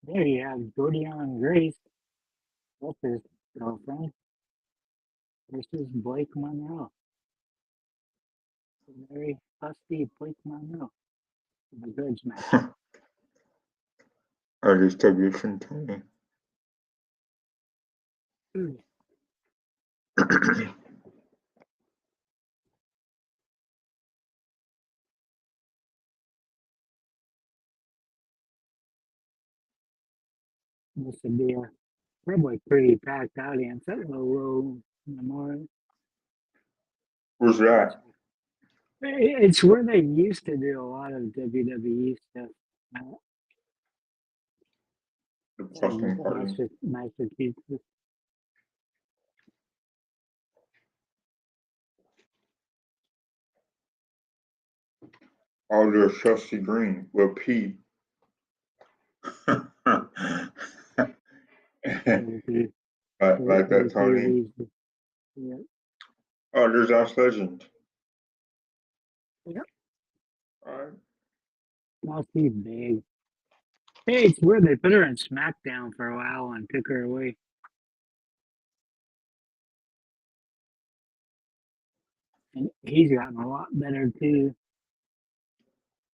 There you have Jordynne Grace, that's his girlfriend, versus Blake Monroe. A very fusty Blake Monroe in the grudge match. I just took it from Tony. This would be a probably pretty packed audience at Lola Memorial. Where's that? It's where they used to do a lot of WWE stuff. The Boston Party. Massachusetts. Oh, there's Chelsea Green with P. like that, Tony. Yeah. Oh, there's Ash Legend. Yep. All right. Not too big. Hey, it's weird they put her in SmackDown for a while and took her away. And he's gotten a lot better too.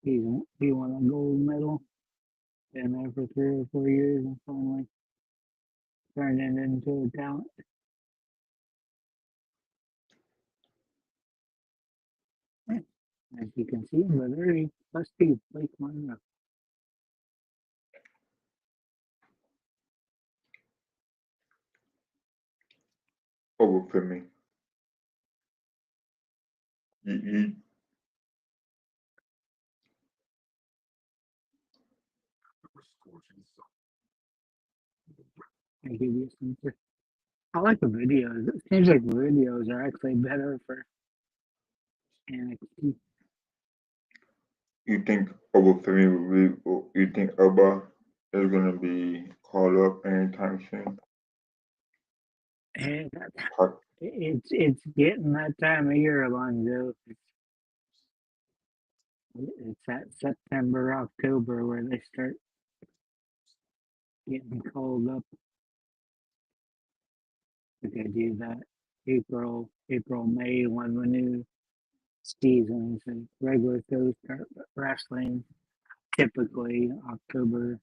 He won a gold medal. Been there for 3 or 4 years and finally turned it into a talent. As you can see, but very fusty Blake Monroe. Oba Femi. You I give you some. I like the videos. It seems like the videos are actually better for NXT. you think Oba Femi will be? You think Oba is gonna be called up anytime soon? And it's getting that time of year, Alonzo. It's that September, October where they start getting called up. They do that April, May when the new seasons and regular shows start wrestling. Typically, October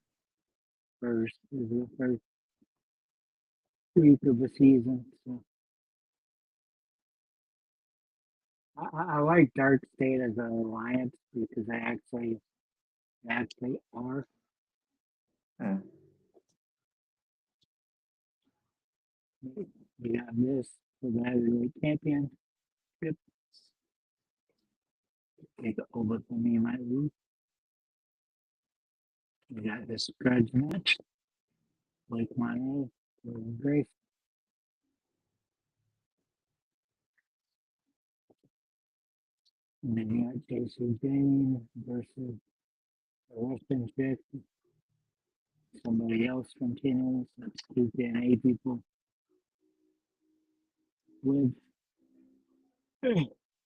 1st is the first week of the season. So I like DarkState as an alliance because they actually are. We have this for the heavyweight championship. Take over for me, my lose. We got this grudge match. Blake Monroe, Jordynne Grace. And then you got Jacy Jayne versus the Western chick. Somebody else from TNA. So that's 2 TNA people. With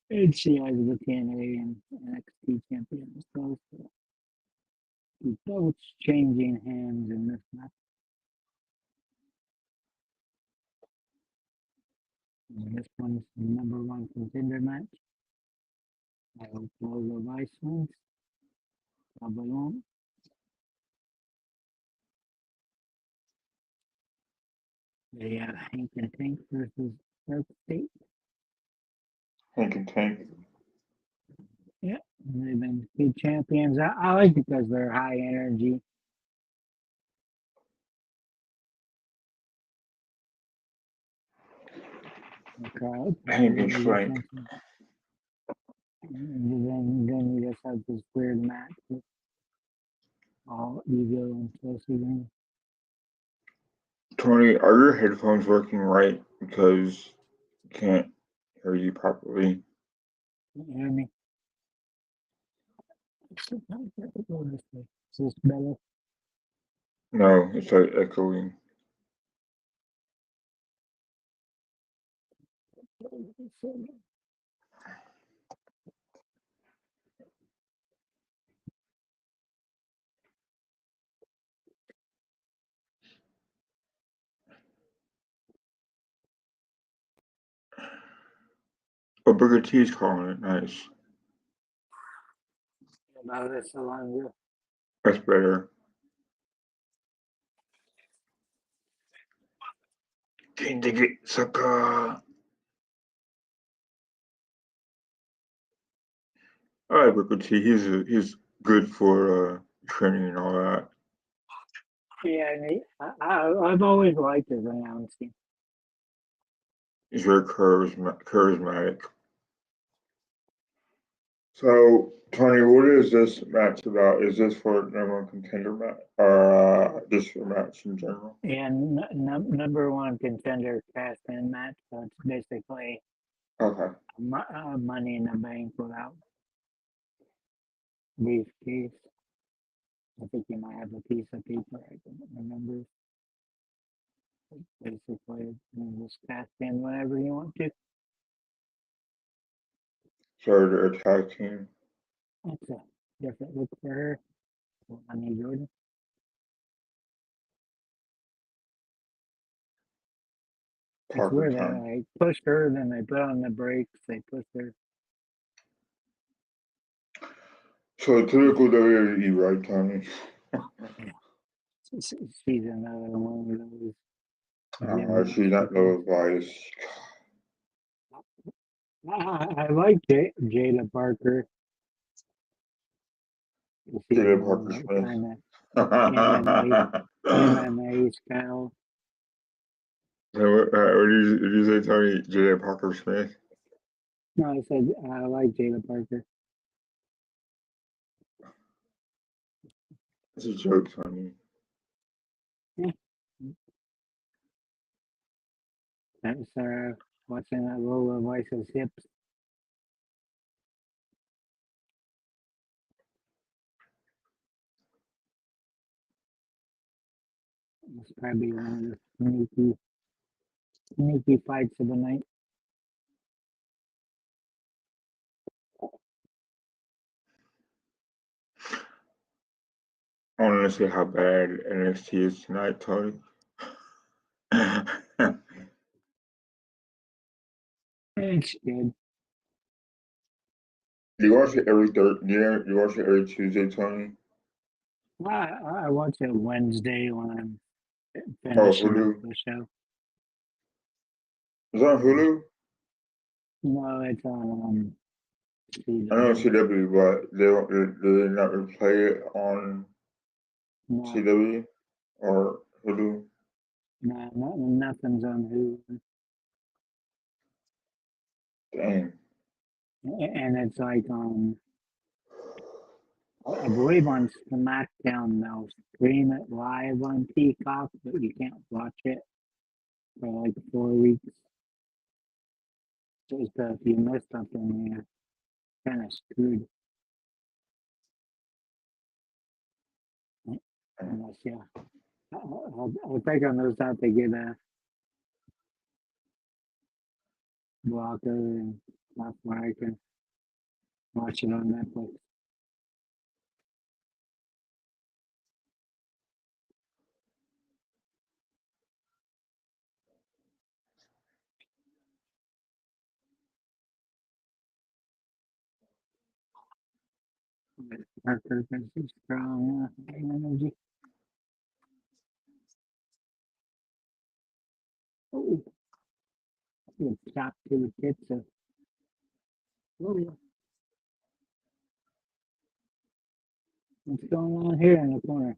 and she has the TNA and NXT champions. So both changing hands in this match. And this one's the #1 contender match. I hope Lola Vice wins. Probably won't. They have Hank and Tank versus DarkState. Hank and Tank. Yeah, they've been good champions. I like it because they're high energy. The crowd. Hank and Frank. And then you just have this weird match with all ego and Chelsea. Tony, are your headphones working right? Because I can't hear you properly. Can you hear me? Is this better? No, it's like echoing. Oh, Booker T's calling it. Nice. About this so long ago. That's better. Can't dig it, sucker. I like Booker T. He's good for training and all that. Yeah, I've always liked his announcing. He's very charismatic. So, Tony, what is this match about? Is this for number one contender match, or just a match in general? And number one contender cast-in match, so it's basically Okay. Money in the Bank without briefcase. I think you might have a piece of paper. I don't remember. Basically, you just cast in whenever you want to. So they're a tag team. That's a different look for her. I need Jordynne. It's where they like push her, then they put on the brakes, they push her. So typical WWE, right, Tony? She's another one of those. She's not no advice. I like Jaida Parker. Jaida Parker Smith. MMA style. So, what did you say, Tony? Jaida Parker Smith? No, I said I like Jaida Parker. It's a joke, Tony. Yeah. That's watching that Lola Vice's hips. It's probably one of the sneaky fights of the night. I want to see how bad NXT is tonight, Tony. It's good. Do you watch it every you watch it every Tuesday, Tony? I watch it Wednesday when I'm Hulu? finishing the show. Is it on Hulu? No, it's on CW. I know CW, but do they not replay it on CW or Hulu? No, nothing's on Hulu. Dang. And it's like I believe on SmackDown they'll stream it live on Peacock, but you can't watch it for like 4 weeks. So if you miss something, you're kind of screwed. Unless, yeah, I'll take on those out to get a blocker and stuff where I can watch it on Netflix. Parker is strong energy. Oh, good chop to the tits of Lola. What's going on here in the corner?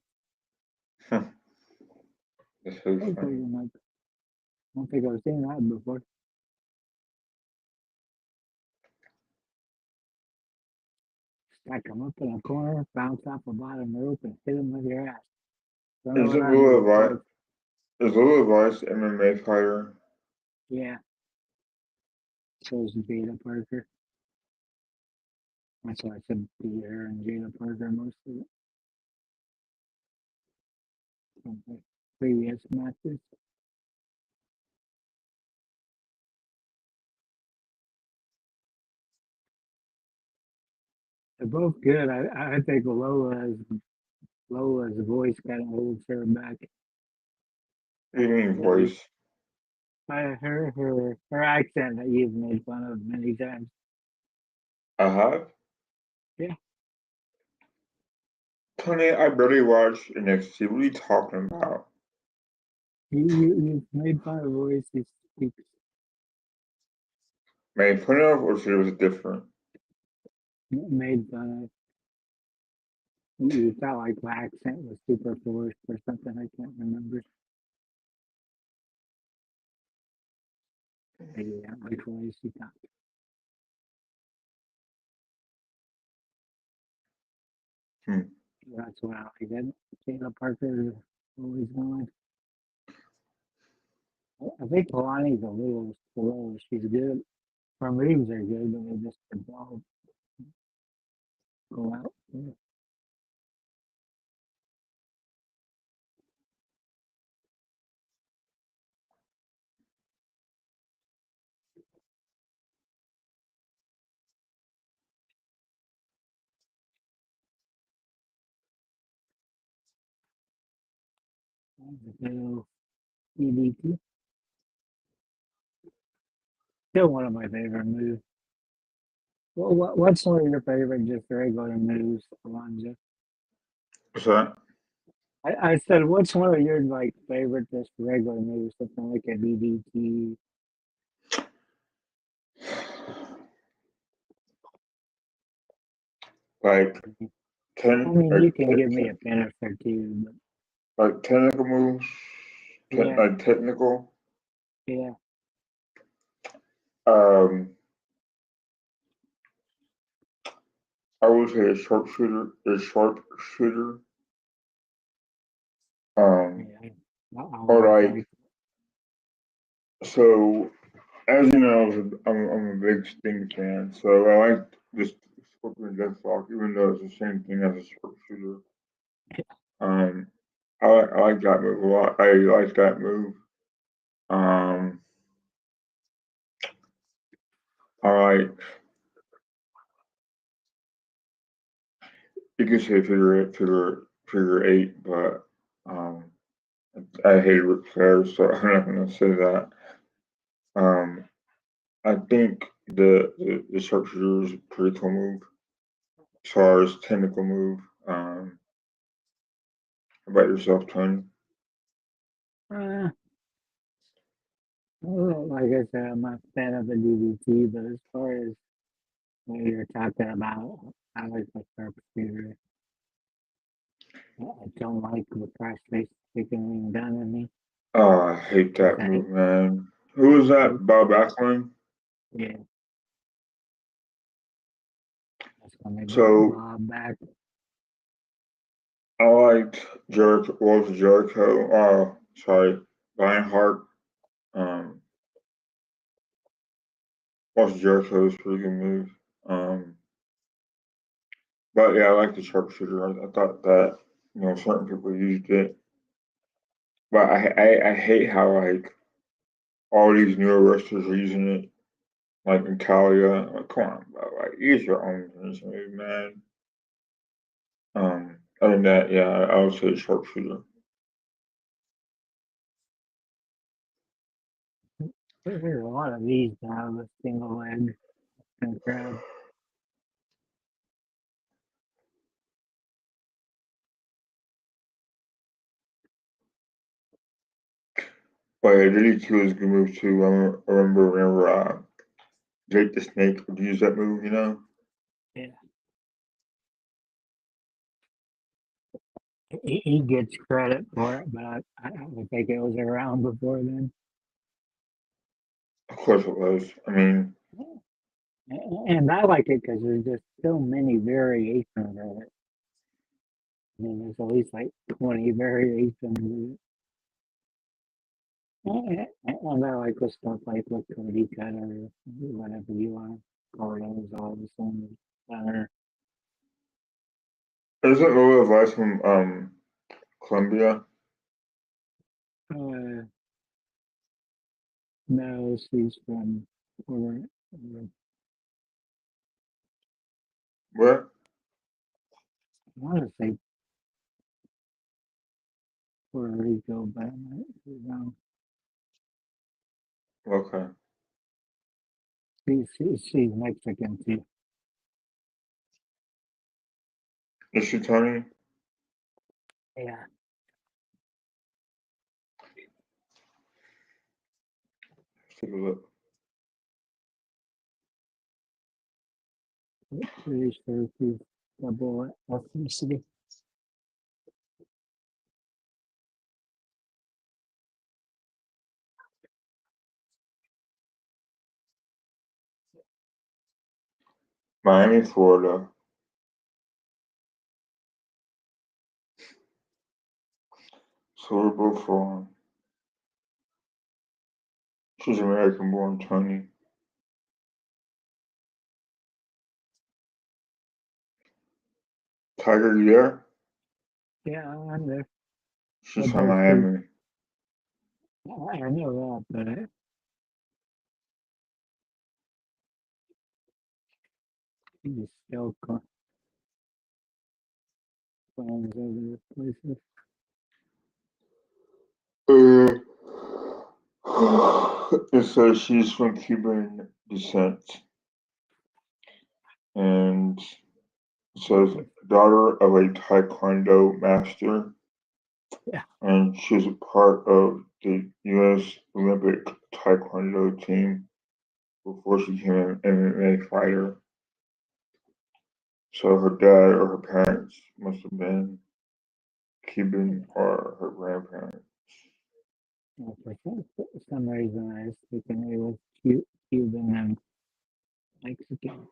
That's so funny. I don't think I've seen that before. Stack them up in a corner, bounce off the bottom rope, and hit them with your ass. Is Lola Vice MMA fighter? Yeah. So is Jaida Parker. That's why I said be her and Jaida Parker most of it. From the previous matches. They're both good. I think Lola's voice kind of holds her back. What do you mean voice? Her accent that you've made fun of many times. I have. Yeah. Tony, I barely watch NXT. What are you talking about? You've made fun of voice he speaks. Made fun of, or she was different? Made fun of. You felt like my accent was super forced or something. I can't remember. Maybe that like voice you thought. That's what I like. That Kayla Parker is always going. I think Kelani's a little slow. She's good. Her moves are good, but they just don't go out. Yeah. So, EDT. Still one of my favorite moves. What's one of your favorite just regular moves, Alonzo? What's that? I said, what's one of your like favorite just regular moves? Something like a DDT. Like I mean, you can give me a finish or two, but like technical moves, yeah, like technical. yeah. Um, I would say a sharpshooter. A sharpshooter. Yeah, I Or always like like. so. As you know, I'm a big Sting fan, so I like this Scorpion Deathlock, even though it's the same thing as a sharpshooter. Um, I like that move a lot. I like that move. Um, I like you can say figure eight, but um, I hate Ric Flair, so I'm not gonna say that. Um, I think the sharpshooter is a pretty cool move as far as technical move. How about yourself, Tony? Uh, well, like I said, I'm not a fan of the DDT, but as far as what you're talking about, I like the sharpshooter. I don't like the crossface kicking being done to me. Oh, I hate Because that move, man. Who was that? Bob Backlund? yeah, that's gonna make So Bob back. I liked Jericho. What was Jericho? Oh, sorry, Lionheart. Um, what was Jericho's pretty good move. Um, but yeah, I like the sharpshooter. I thought that certain people used it, but I hate how like all these newer wrestlers are using it. Like Natalia, like, come on, bro. Like use your own finish move, man. Other than that, yeah, I would say sharpshooter. There's a lot of these now with single leg and crab. But yeah, DDT was a good move too. I remember whenever Jake the Snake would use that move, Yeah, he gets credit for it, but I don't think it was around before then. Of course it was. I mean, And I like it because there's just so many variations of it. I mean, there's at least like 20 variations of it. And I like the stuff like with Cody Cutter, whatever you want to call those, all the same Cutter. isn't Lola Vice from Columbia? Uh, no, she's from, or, I What? want to say Puerto Rico, but I might be wrong. Okay. She's Mexican too. Is she Tony? Yeah. Let's take a look. Pretty sure she's double ethnicity. Miami, Florida. So we're both wrong. She's American born Tony. Tiger, you there? Yeah, I'm there. She's from Miami. I know that, but he's still plans over the places. It says she's from Cuban descent. And it says daughter of a Taekwondo master. Yeah. And she's a part of the U.S. Olympic Taekwondo team before she became an MMA fighter. So her dad or her parents must have been Cuban or her grandparents. For some reason, I was thinking it was Cuban and Mexican.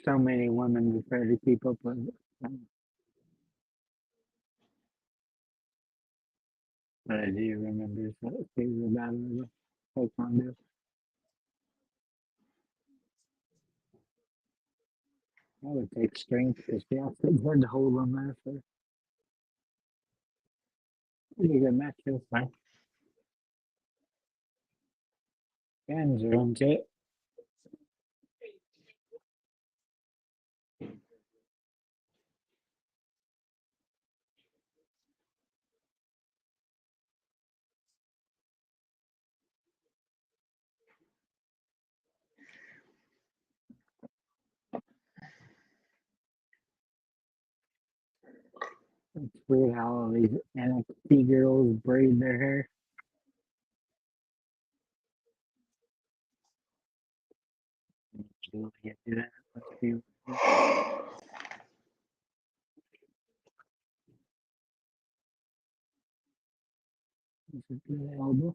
So many women to try to keep up with it. But I do remember things about it. Taekwondo. That would take strength because you have to hold on there for pretty good matches. Right? Fans are into it. It's weird how all these NXT girls braid their hair. Get to that. Let's see. Is it available?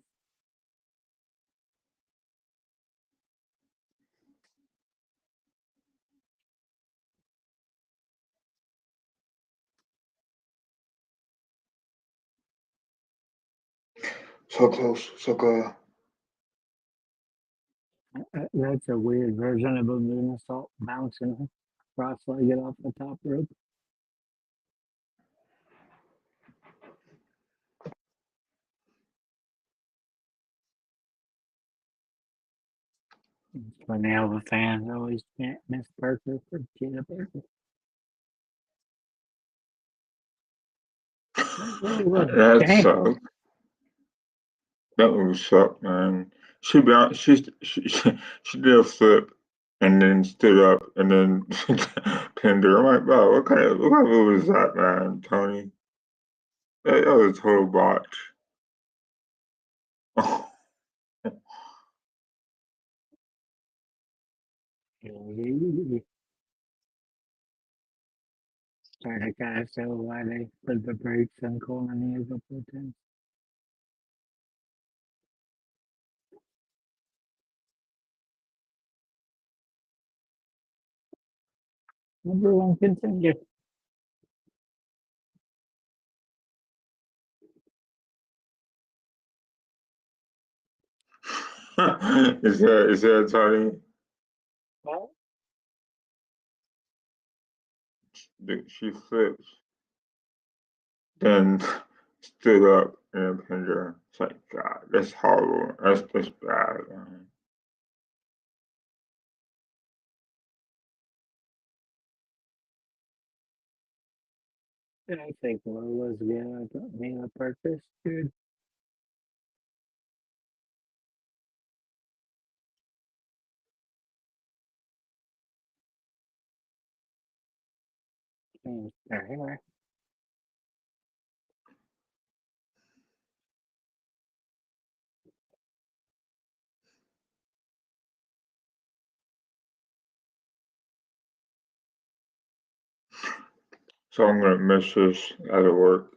So close, so good. That's a weird version of a moonsault bouncing cross-legged off the top rope. It's funny how the fans always can't miss Parker for Gina Parker. That sucked. That would suck, man. She did a flip and then stood up and then pinned her. I'm like, wow, what kind of move is that, man, Tony? That was a total botch. Trying to kind of show why they put the brakes on Kelani a couple of times. Number one contender. Is that Tony? Well, She flips, then stood up and pinned her. It's like, God, that's horrible. That's bad, man. I think Lola's good. I mean, a purpose, dude. changed their hair. So I'm gonna miss this at work.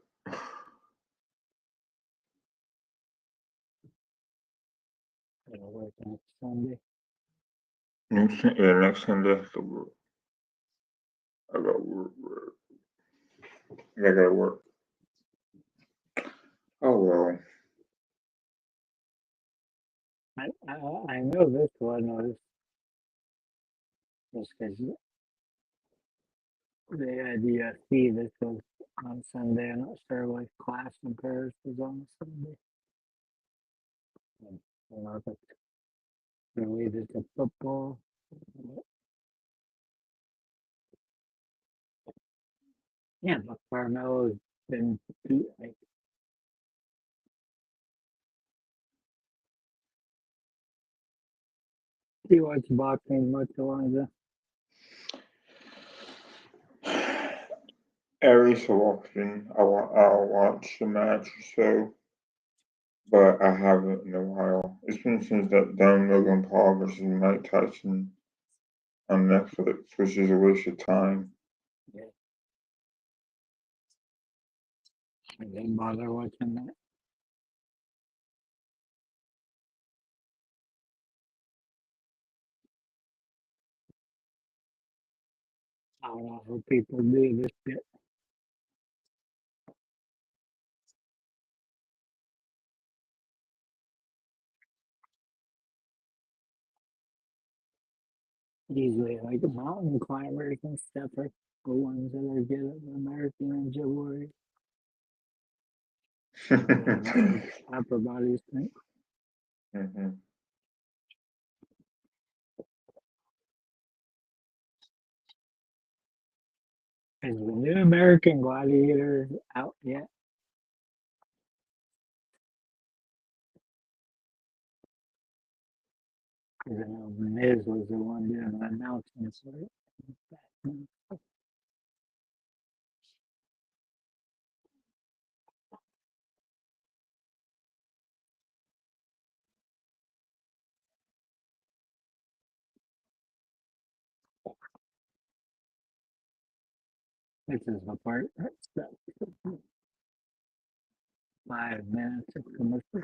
It'll work next Sunday. Next Sunday, I got work. I gotta work. Oh well. I know this one was just because they had UFC. This was on Sunday. I'm not sure what class in Paris was on Sunday. I don't know if it's related to football. Yeah, but Carmelo's been beat like he watched boxing much longer. Every so often, I'll watch the match or so, but I haven't in a while. It's been since that dumb Logan Paul versus Mike Tyson on Netflix, which is a waste of time. Yeah. I didn't bother watching that. I don't know how people do this shit. Usually like mountain climbers and stuff are the ones that are good at the American Ninja Warrior. Upper body strength. Mm-hmm. Is the new American Gladiator out yet? Because I know Miz was the one doing the announcements for it. This is the part that's 5 minutes of commercial.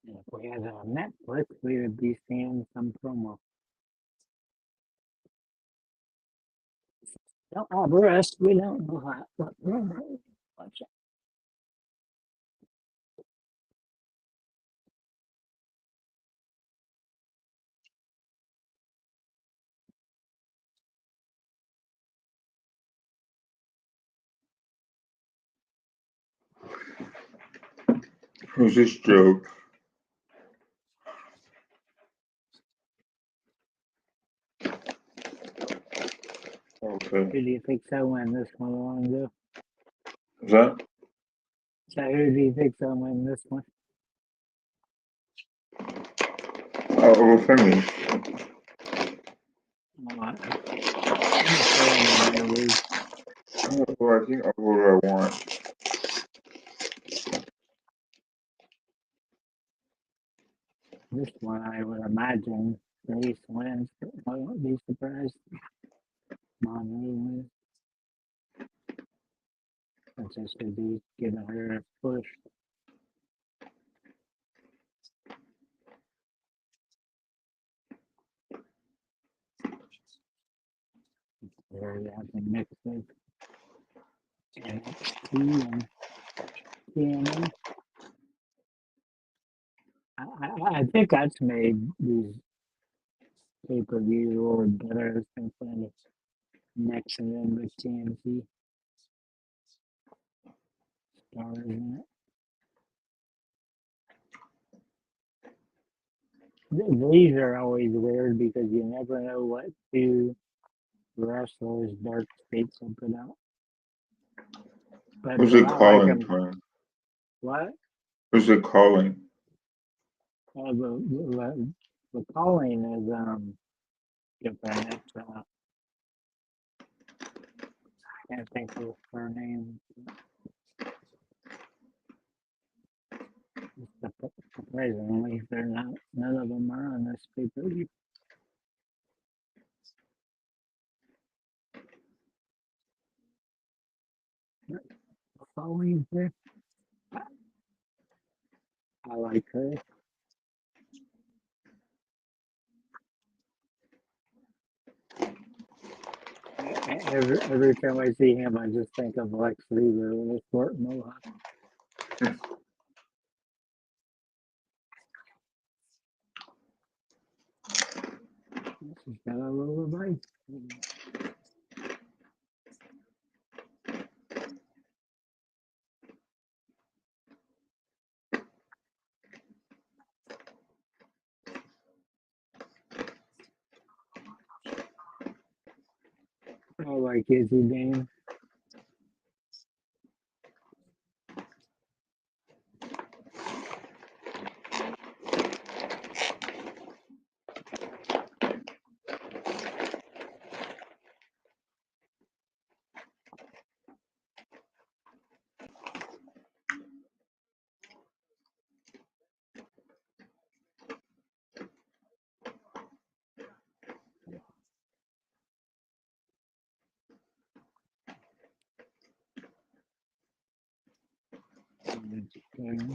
And if we had it on Netflix, we would be seeing some promo. Don't have rest. We don't know what promo. Watch it. Who's this joke? Okay. Who do you think's gonna win this one, Alonzo? Is that? So who do you think's gonna win this one? Oba Femi. Well, I think I'll go what I want. This one, I would imagine Grace wins. I won't be surprised. Monroe wins. Since I should be giving her a push. Where they have to mix with NXT and TNA. I think that's made these pay-per-views a little better since then it's mixing in with TNT stars in it. These are always weird because you never know what two wrestlers DarkState will put out. But Who's they're it not like calling? them. What? Who's it calling? The The calling is different. It's I can't think of her name. Surprisingly, they're not. None of them are on this paper. Following her, I like her. Every time I see him, I just think of Lex Luger with a short mohawk. She's got a little bite. I like Jacy Jayne.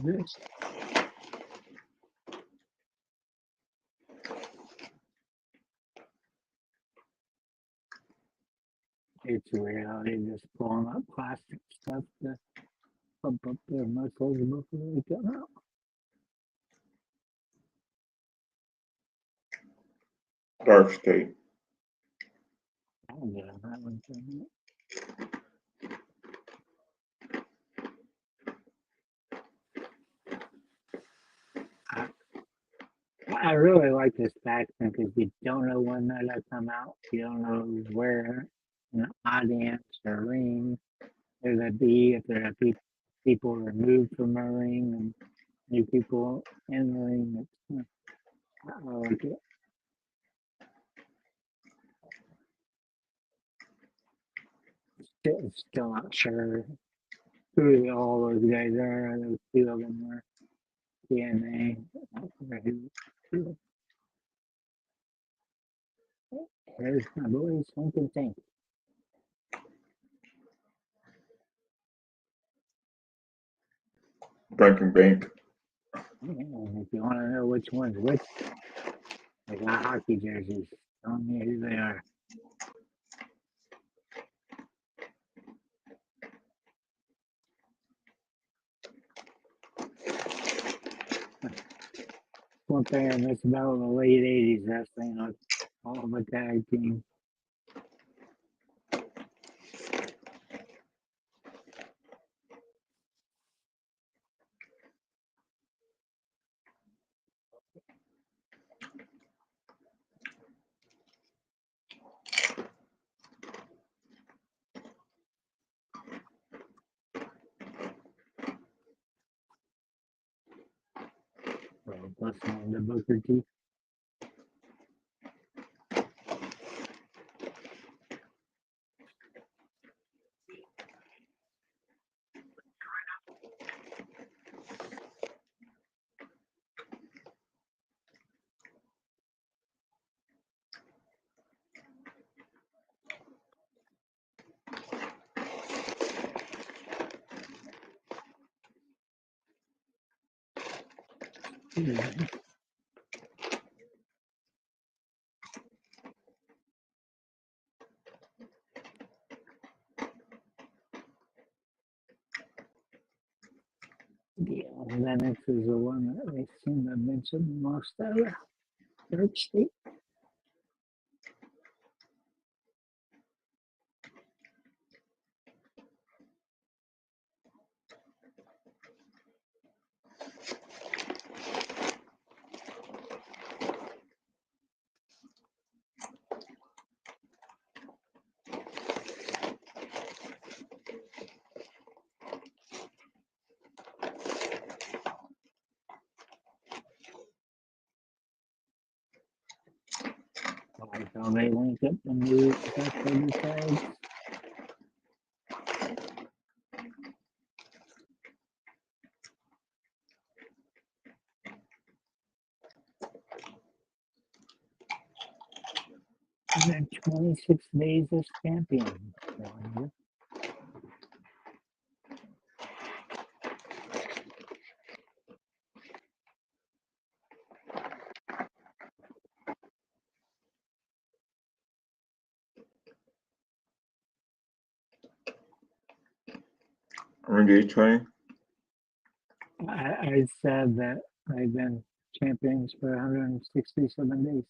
This. It's weird how they just pulling up plastic stuff to pump up their muscles before they come out. DarkState. I'll get on that one for a minute. I really like this faction because you don't know when they're gonna come out. You don't know where in the audience or ring they're gonna be. If there are people removed from the ring and new people in the ring. I like it. Still not sure who all those guys are. Those two of them are TNA. There's my boy, Something Tank. Breaking Bank. And if you want to know which one's which, they got hockey jerseys. Tell me who they are. One thing I miss about the late 80s wrestling was all the tag teams. Listening to Booker T. Yeah, Lennox is the one that they seem to mention most out of DarkState. I like how they link up the new backstage tags. And then 26 days as champion. Day 20. I said that I've been champions for 167 days.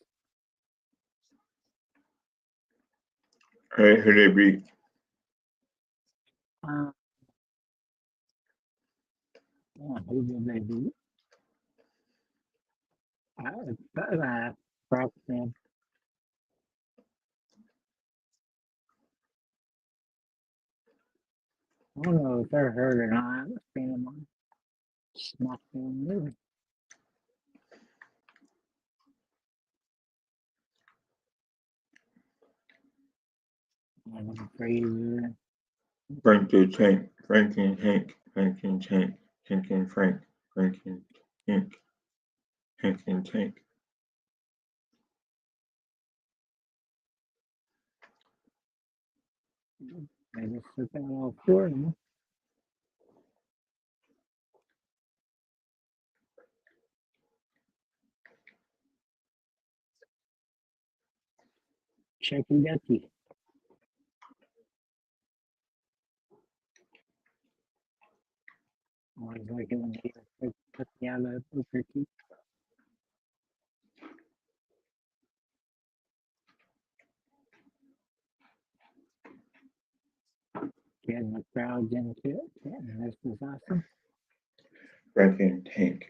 Hey, who they beat? Who did they beat? Brockman. I don't know if they're hurt or not. I've seen them on SmackDown movie. Fraser. Frank the Tank, Franklin Hank, Franklin Tank, Hankin Frank, Franklin Hank, Hankin Tank. I just took that all for them. Checky Ducky. Always like it when they put me out of Booker T. Getting the crowds into it. And this was awesome. Franklin Tank,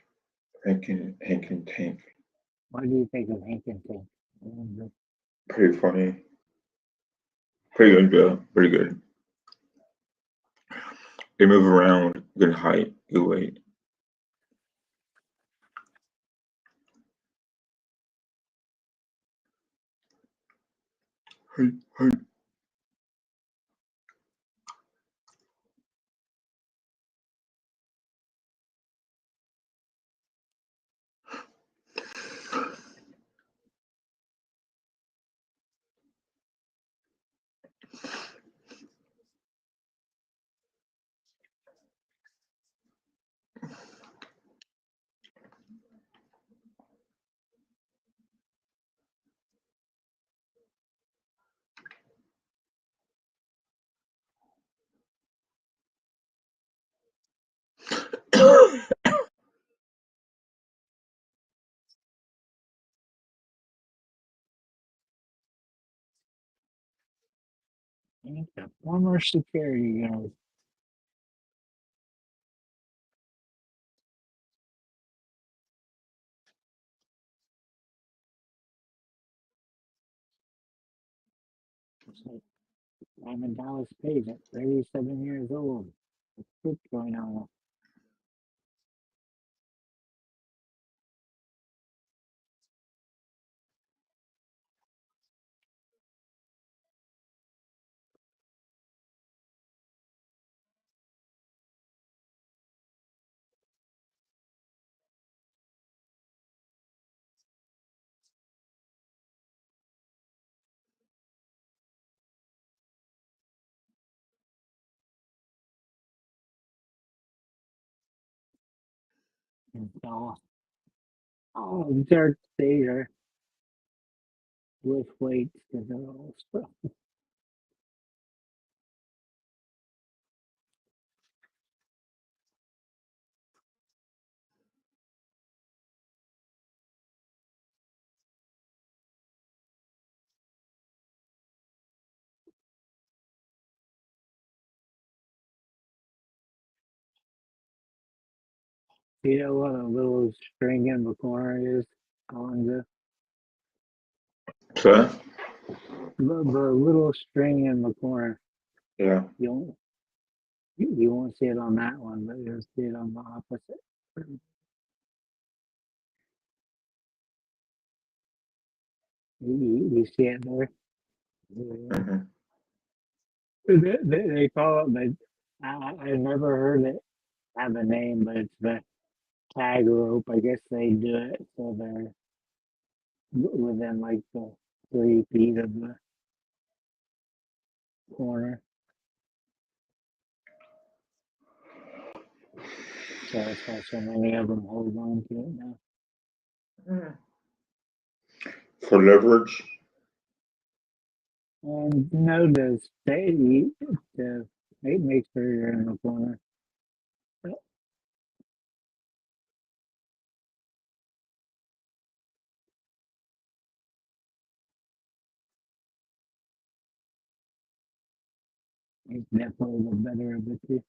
Franklin Hankin Tank. What do you think of Hankin Tank? Pretty funny. Pretty good, Joe. Pretty good. They move around, good height, good weight. Hey, hey. Ain't the former security guard. I'm a Dallas Page at 37 years old. What's going on? And so, DarkState are with weights because they're all stuff. You know what a little string in the corner is? On So, the little string in the corner. yeah. You won't see it on that one, but you'll see it on the opposite. You see it there? Yeah. Mm-hmm. They call it, but I never heard it have a name, but it's the tag rope. I guess they do it so they're within like the 3 feet of the corner. So that's why so many of them hold on to it now. For leverage. And no, to stay, to make sure you're in the corner. It's definitely the better of the two.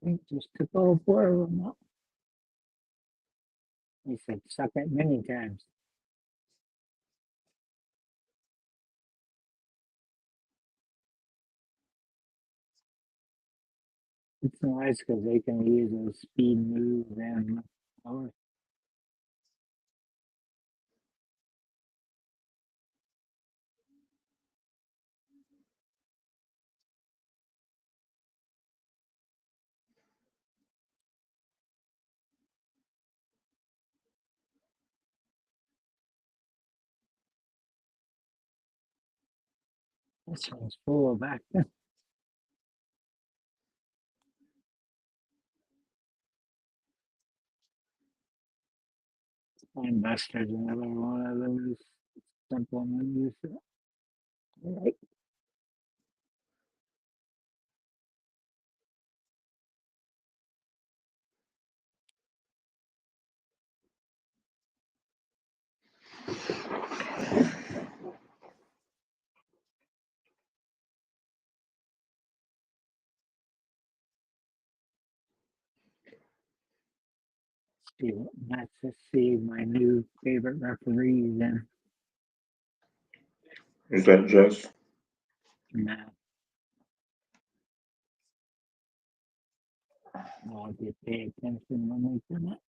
I just took all 4 of them out. He said, suck it many times. It's nice because they can use those speed moves and power. This one's full of action. Spine Buster's another one of those simple moves. All right. Let's just see my new favorite referees and Is that Jess? now I'll just pay attention when we come up.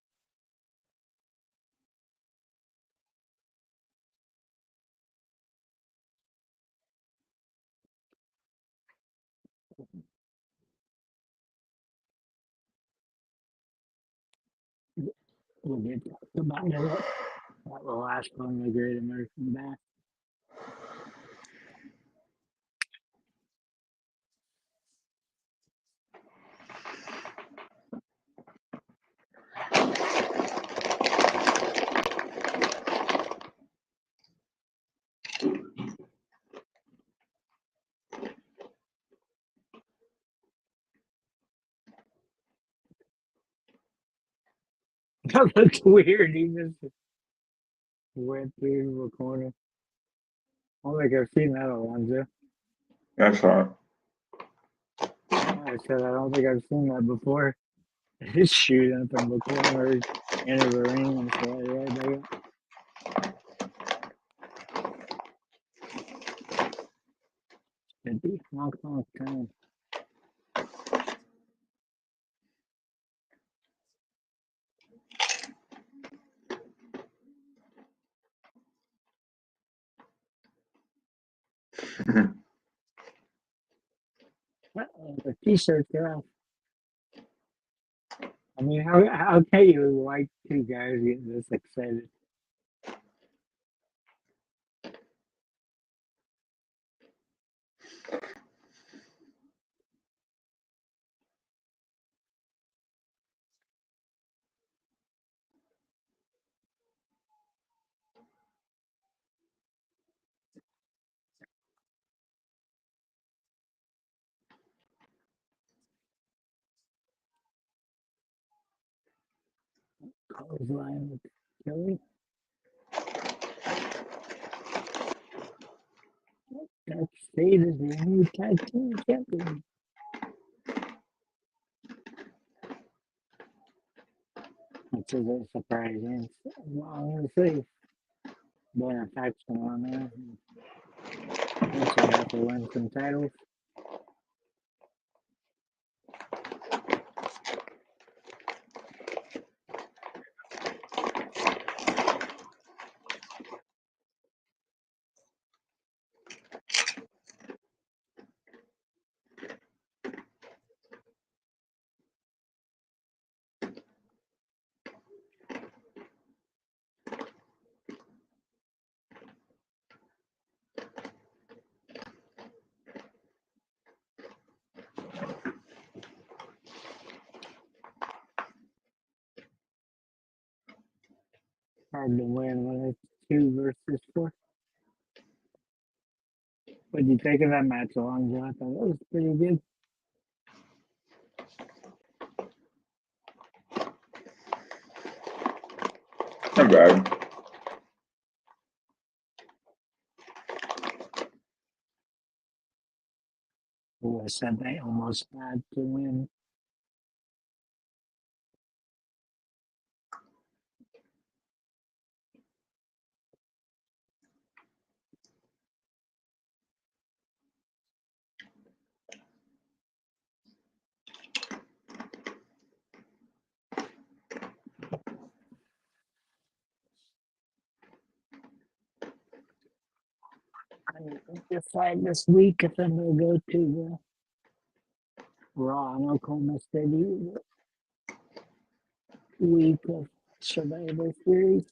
We did talk about it. That the last one, the Great American Bash. That looks weird. He just went through the corner. I don't think I've seen that Alonzo. That's hot. I said I don't think I've seen that before. He's shooting from the corner into the ring and so right there. It'd be Hong Kong time. The t-shirts are off. I mean, how can you like 2 guys get this excited? Clothesline with Kelly. DarkState is the new tag team champion. Which is a surprising. Honestly, being a faction on there. Once you have to win some titles. hard to win when it's 2 versus 4. What did you think of that match, Alonzo? I thought that was pretty good. Not bad. Who said they almost had to win? I need to decide this week if I'm going to go to the Raw in Oklahoma City the week of Survivor Series.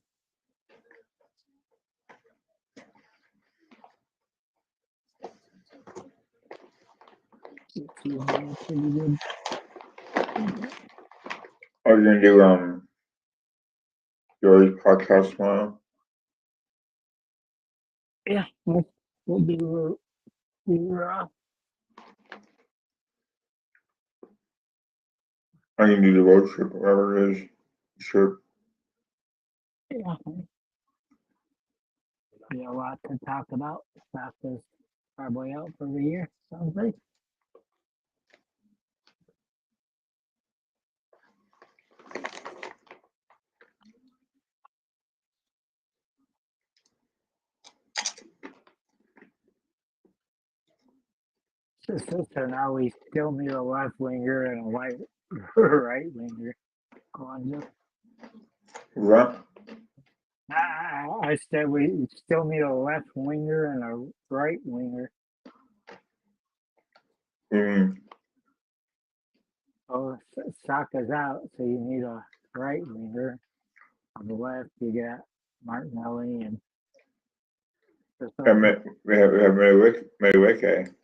It's usually pretty good. Are you gonna do Joey's podcast tomorrow? Yeah, we'll do Raw. Are you gonna do the road trip, whatever it is? Sure. Yeah. Be a lot to talk about. Staff is probably out for the year. Sounds like. So now we still need a left winger and a right winger. Alonzo. What? I said we still need a left winger and a right winger. Oh, Saka's out, so you need a right winger. On the left, you got Martinelli and. We have Mayweather.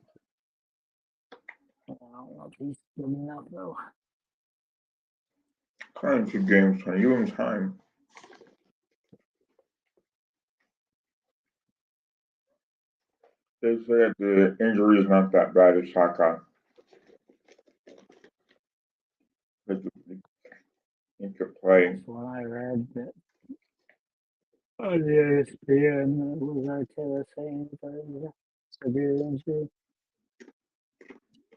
I don't know if he's good enough though. Kind of 2 games, Tony. Give him time. They say that the injury is not that bad as Saka. He could play. That's what I read that. Oh, the ESPN was Arteta saying that it was a severe injury.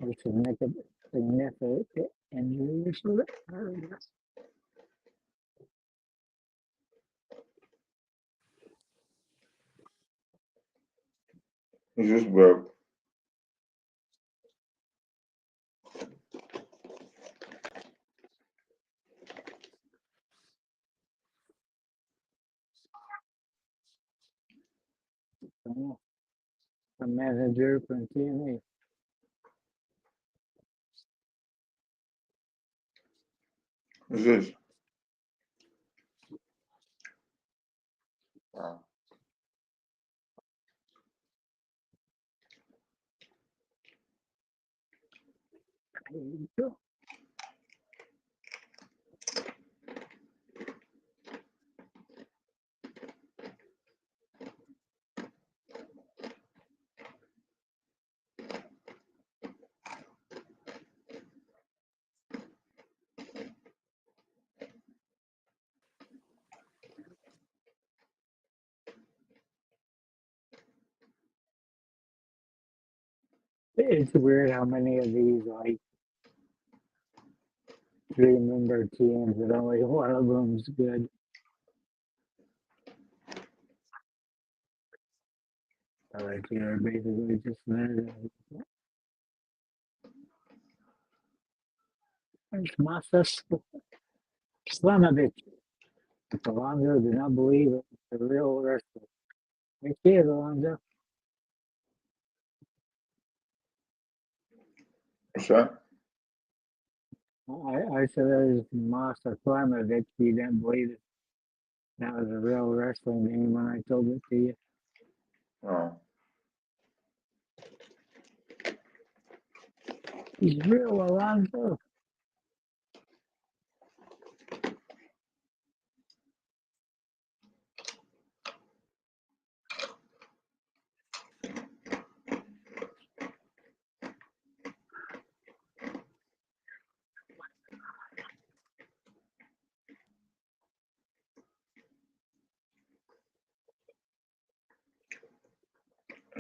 Or significant injury or something. He's just broke. A manager from TNA. Who's this? Wow. There you go. It's weird how many of these like 3-member teams and only one of them's good. Like you're basically just there. There's Masha Slamovich. If Alonzo did not believe it, it's a real wrestler. It is, Alonzo. What's that? I said there's Masha Slamovich. You didn't believe it. That was a real wrestling name when I told it to you. Oh. He's real, Alonzo.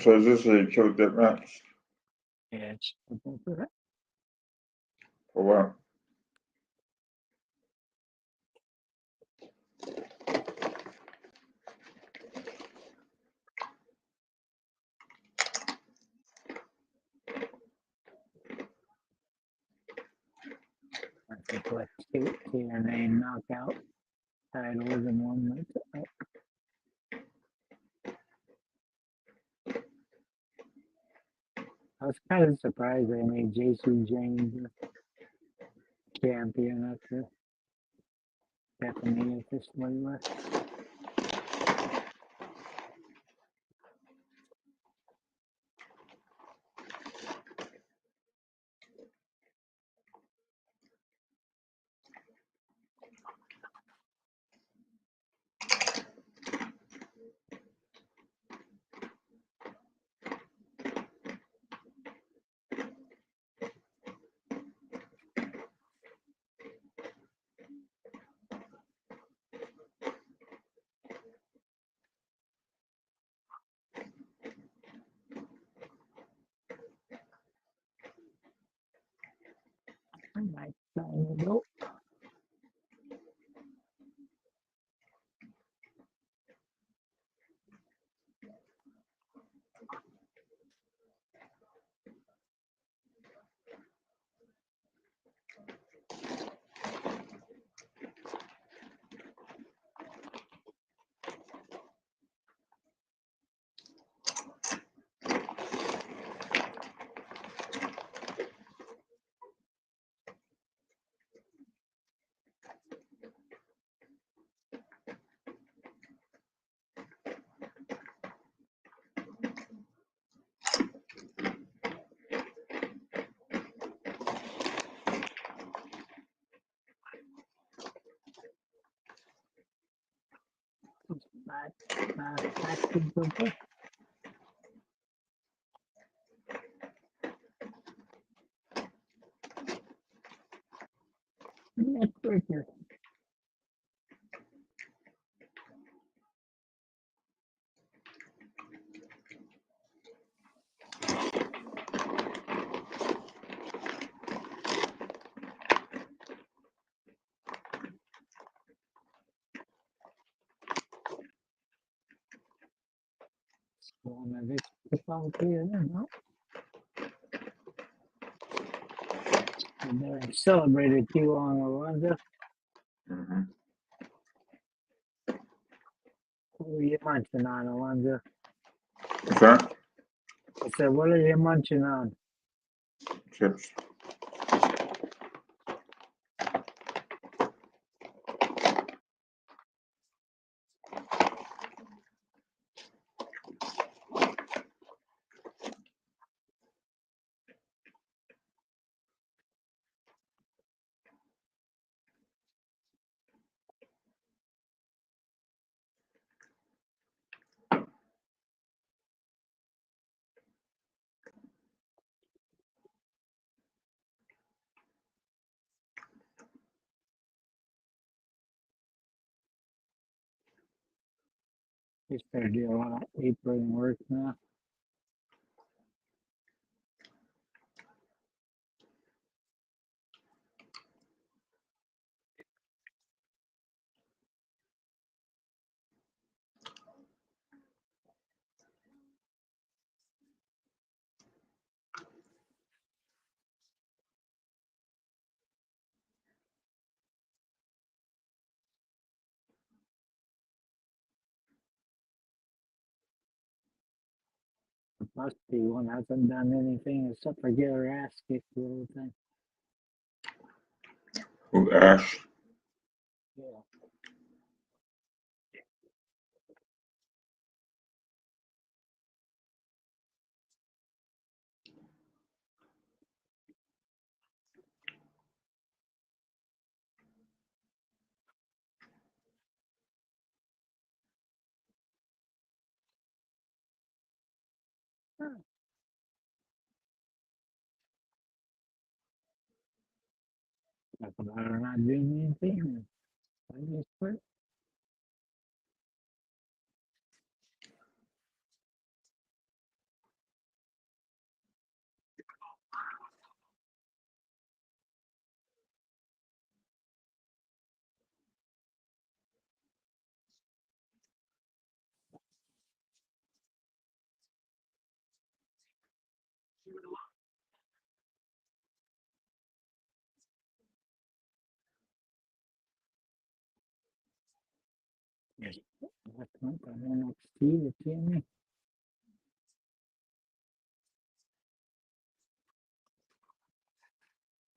So is this a kill death match? Yeah, it's for For what? TNA Knockout Title and one that's I was kind of surprised they made Jacy Jayne the champion after Stephanie at this way. I might sign it up. Netbreaker. One of its here, no? And they celebrated too long, Alonzo. Mm-hmm. What were you munching on, Alonzo? What's that? I said, what are you munching on? Chips. Just better do a lot of apron work now. It must be one hasn't done anything except for get her ass kicked the whole time. Who, Ash? Yeah. Talk about her not doing anything. I just quit. Yes, last month on NXT with TNA.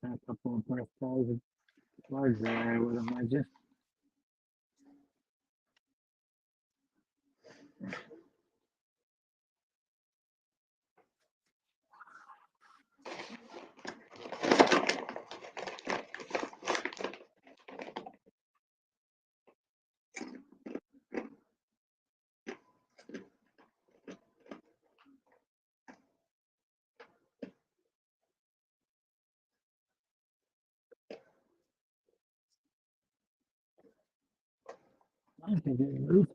And a couple of birthdays larger, I would imagine. I think it was.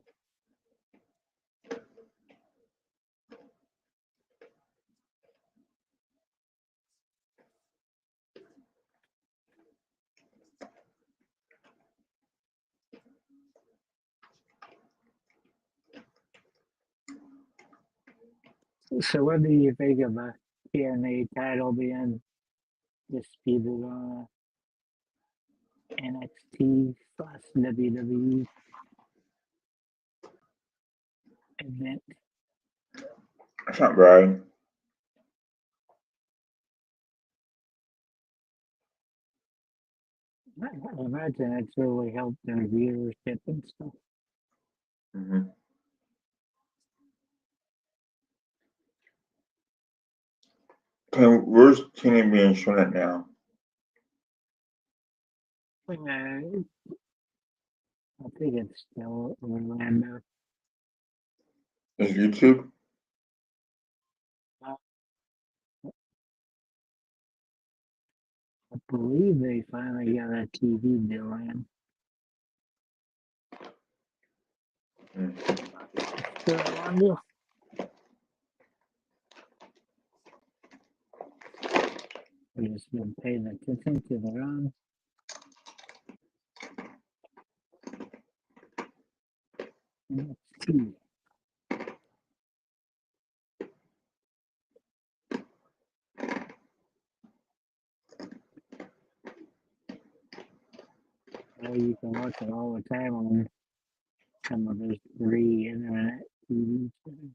So what do you think of a TNA title being disputed on NXT / WWE event? That's not bad. I imagine it's really helped their viewership and stuff. Mm-hmm. Where's TNA being shown at now? I think it's still Orlando. Is YouTube? I believe they finally got a TV deal in. Still Orlando. We've just been paying attention to their own. NXT. You can watch it all the time on some of those free internet TV channels.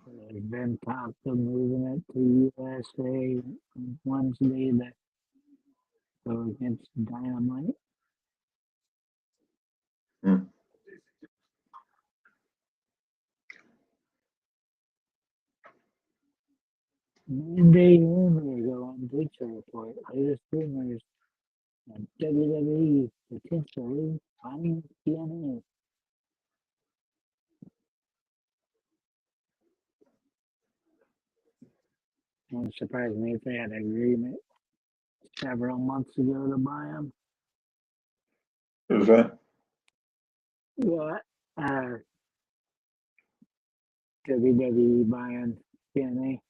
There's been talks of moving it to USA on Wednesday that go against Dynamite. Monday rumors go on Bleacher Report. Latest rumors on WWE potentially buying TNA. Wouldn't surprise me if they had an agreement several months ago to buy them. Who's that? What? WWE buying TNA.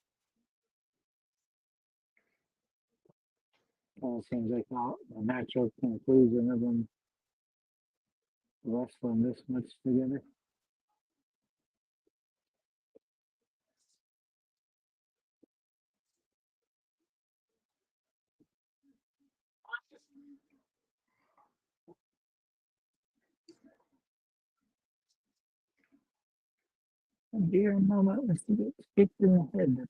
Seems like the natural conclusion of them wrestling this much together. Dear mama, let's get kicked in the head.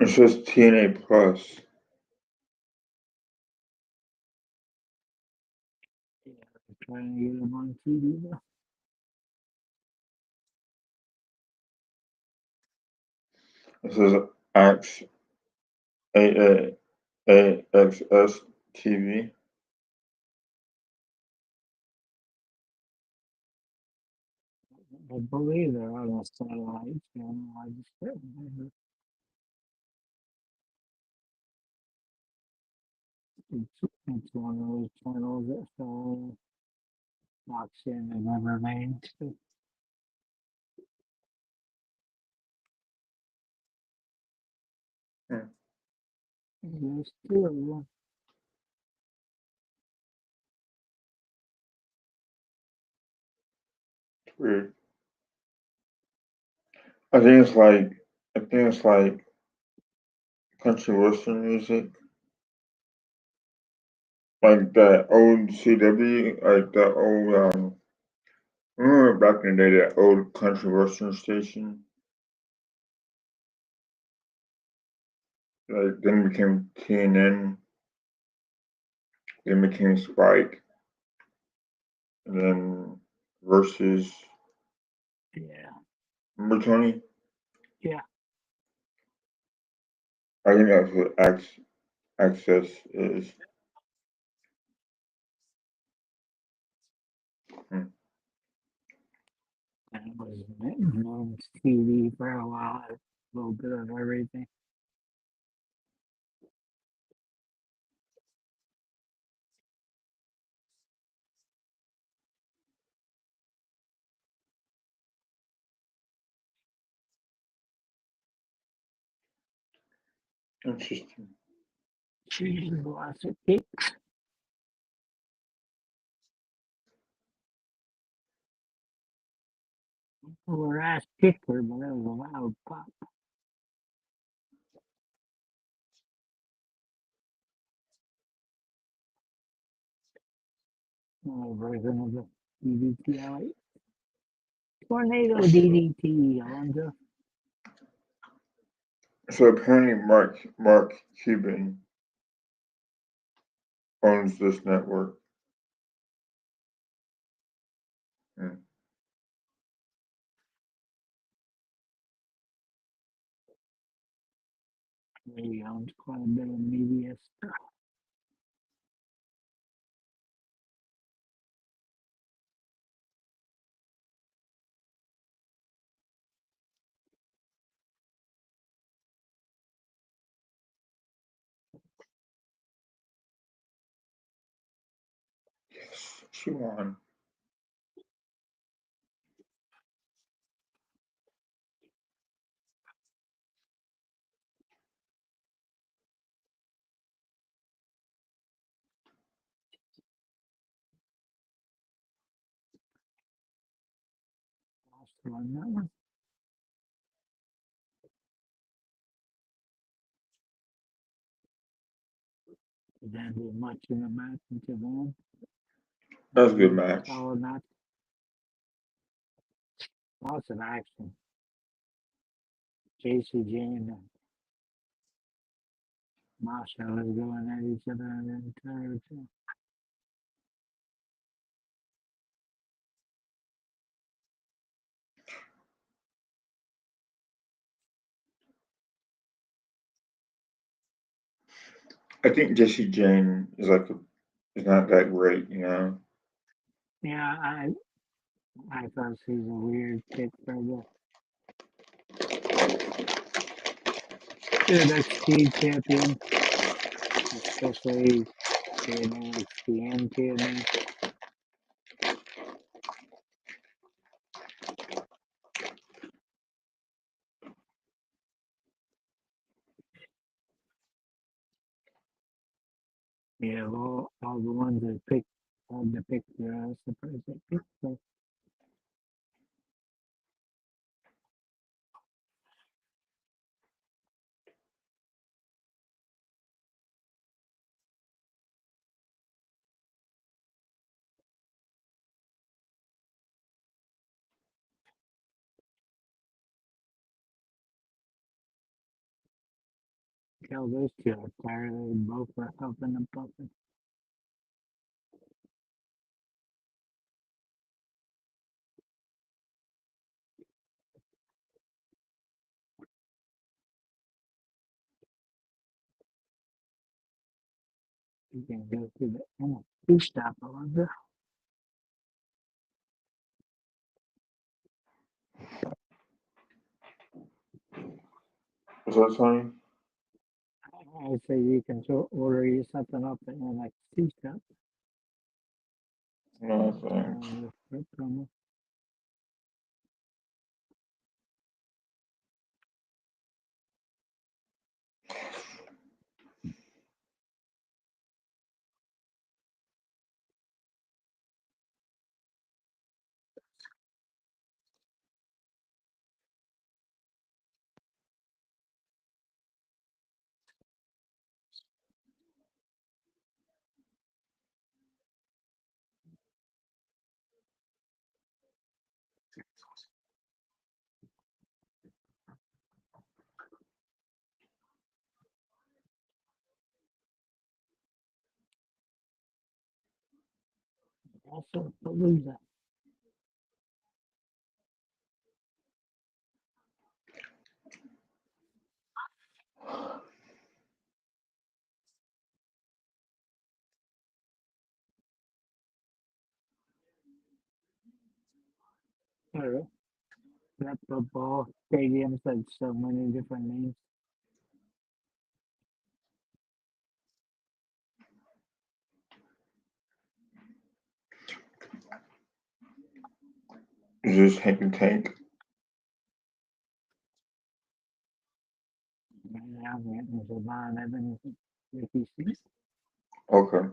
It says TNA Plus. Yeah, I'm trying to get them on TV though. It says AXS TV. I believe they're on a satellite channel. I just can't remember. It's one of those channels that still locks in and never remains. There's two of them. It's weird. I think it's like country western music. Like that old CW, like that old remember back in the day that old country western station? Like then it became TNN, then it became Spike, and then versus Yeah. remember Tony? Yeah. I think that's what Access is. Hmm. And it was on TV for a while. A little bit of everything. Interesting. She's lots of kicks. Her ass kicked her, but it was a loud pop. Version of the DDT. I like Tornado DDT, Alonzo. So apparently Mark Cuban owns this network. Hmm. He owns quite a bit of media stuff. Yes, she won. Also on that one. Then do much in the match until then. That was a good match. Solid match. Lots of action. Jacy Jayne and Masha was going at each other and then Tyra too. I think Jacy Jayne is not that great, you know. Yeah, I thought she was a weird pick for the NXT champion, especially in NXT and TNA. Yeah, all the ones that picked had to pick the surprise they picked. So tell those two are tired. They both were helping and puffing. You can go through the NXT stop, I wonder. What's that saying? I say you can order you something up at NXT stop. No, thanks. Promo. Also, believe that. That football stadiums had so many different names. Is this Hank and Tank? Now there's Savon Evans, Ricky C. Okay.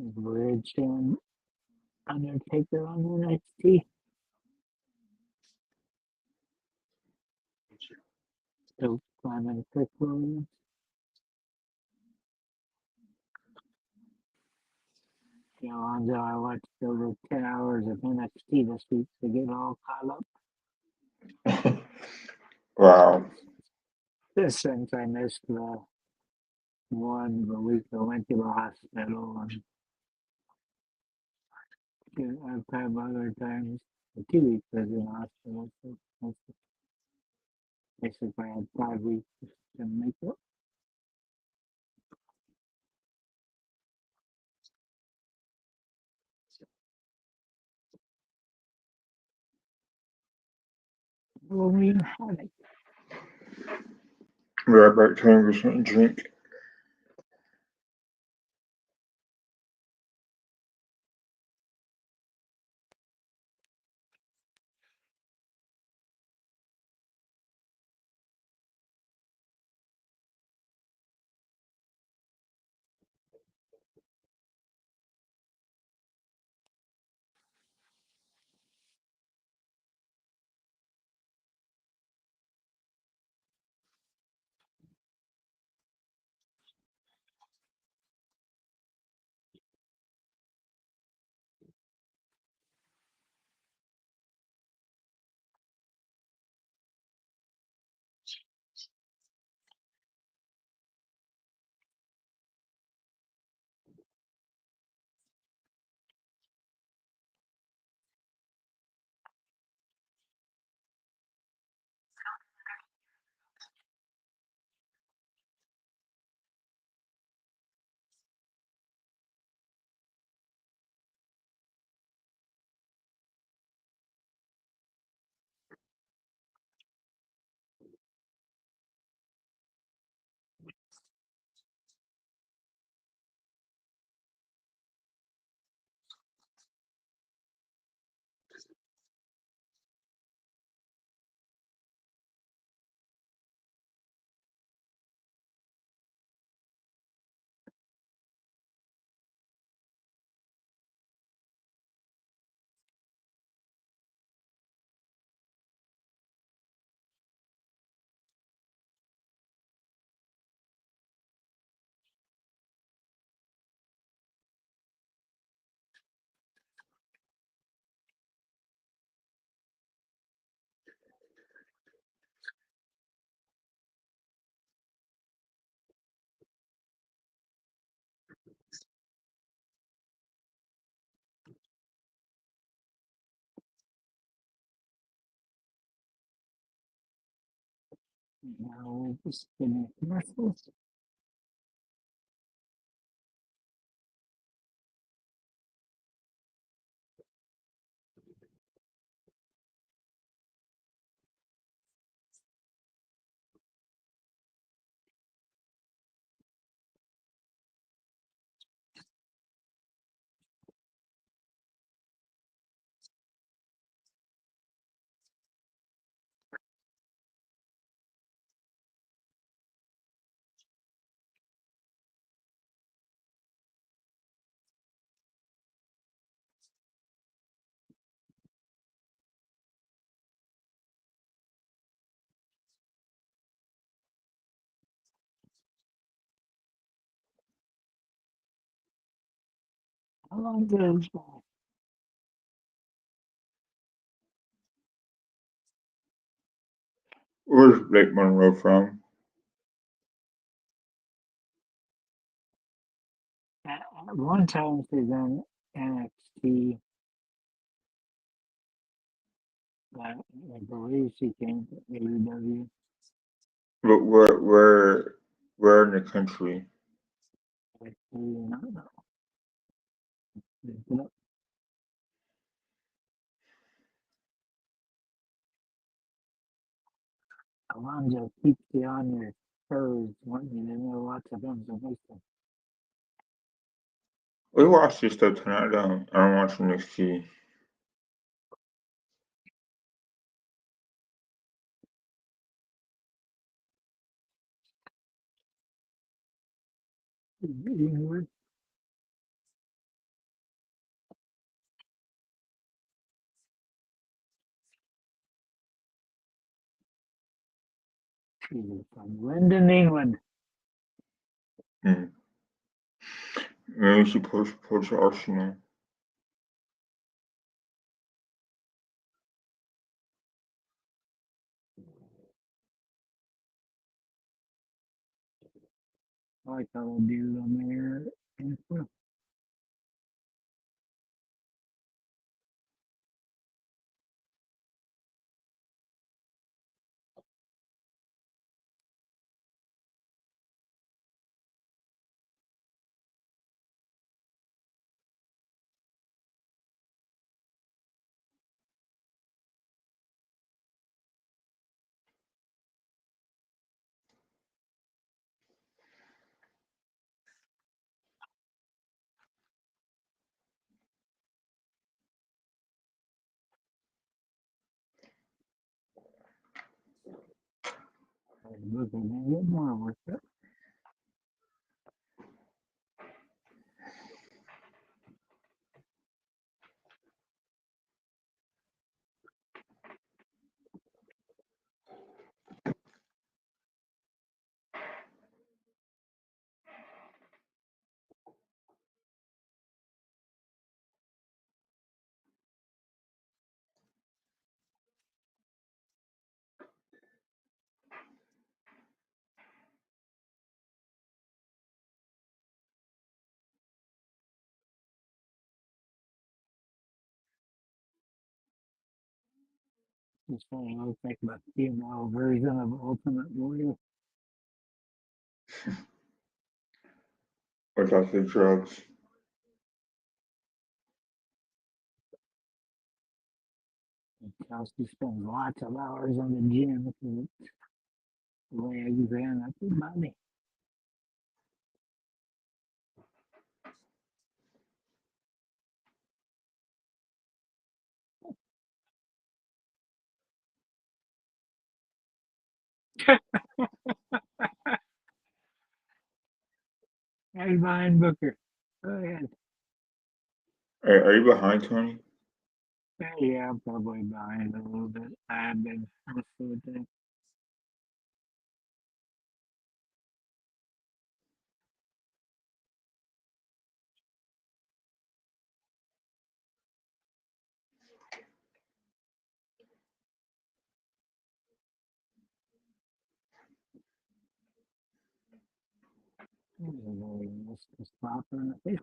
Bridge and Undertaker on NXT. Still climbing Chris Williams. Alonzo, I watched over 10 hours of NXT this week to get all caught up. Wow. Since I missed the week I went to the hospital, and I've had other times, 2 weeks I was in the hospital, so basically I had 5 weeks to make up. Halloween Havoc. Be right back. Time for something to drink. Now we're just gonna commercials. How long goes by? Where's Blake Monroe from? At one time she's in NXT, but I believe she came to AEW. But where in the country? I do not know. Look it up. Alonzo keeps you on your toes, wanting you to know lots of information. We watch this stuff tonight. I don't watch NXT. England. She's from London, England. Maybe she supposed to Arsenal. I like how they do on there. Info. Look at that. Get more work up. It's funny, I was thinking about the female version of Ultimate Warrior. Which I say drugs. Kelsey spends lots of hours on the gym with the legs and up his body. Right behind Booker. Go ahead. Are you behind, Tony? Yeah, I'm probably behind a little bit. I've been most of the day. Just slap her in the face.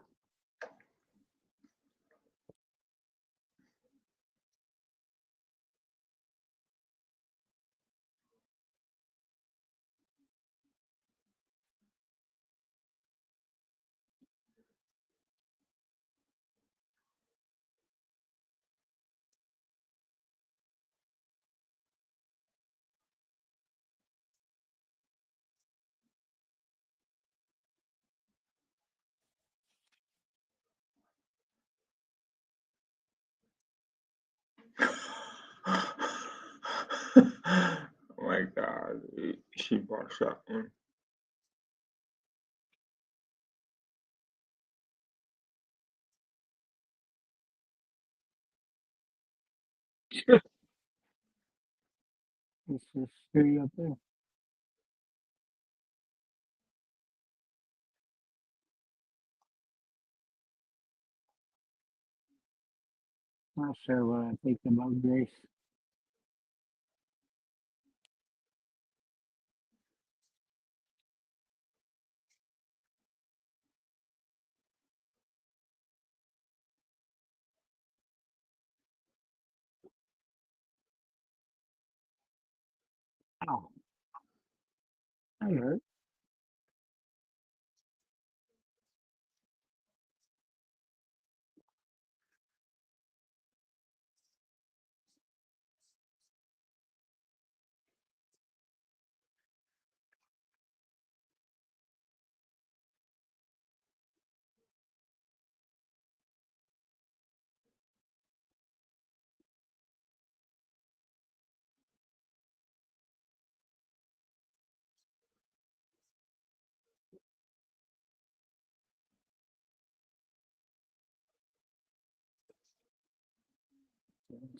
Oh my God, she botched that one. It's just screw up there. Not sure what I think about Grace. Oh, I heard.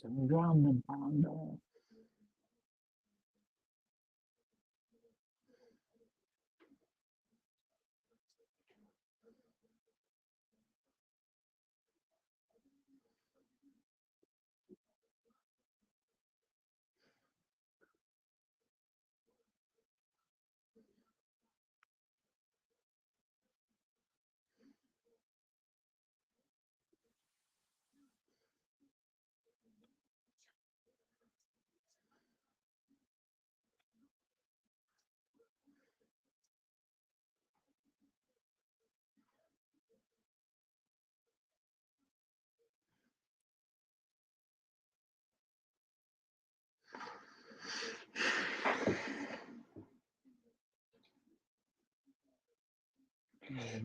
Some ground and pound.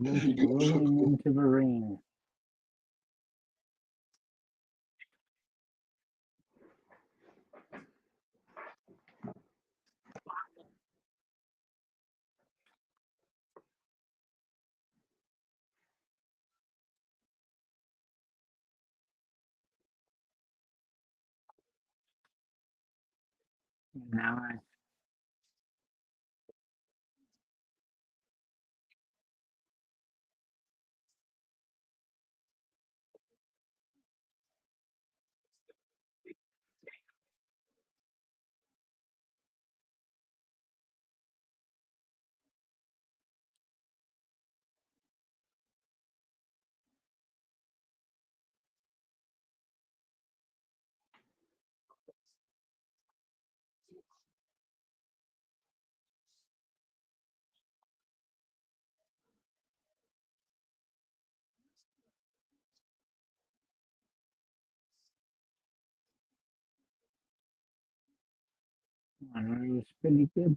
Rolling into the ring. Now I it was pretty good.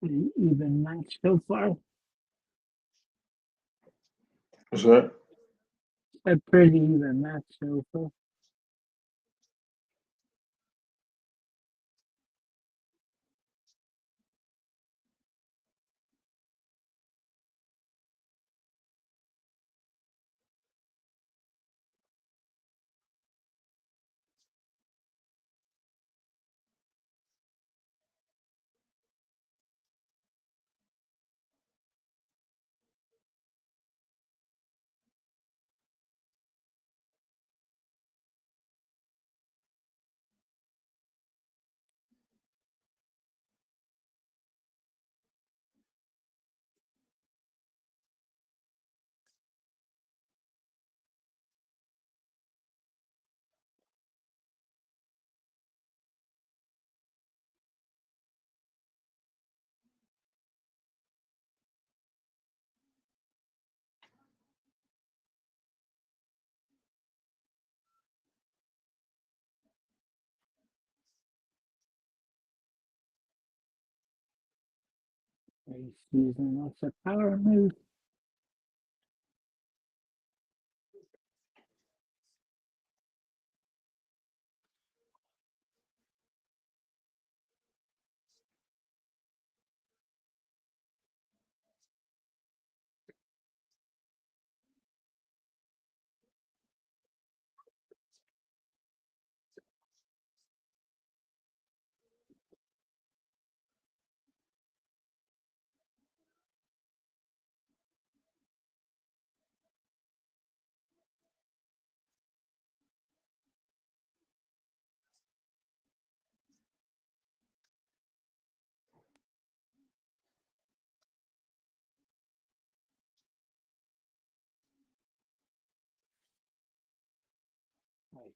Pretty even match so far. What's that? A pretty even match so far. Grace using lots of power moves.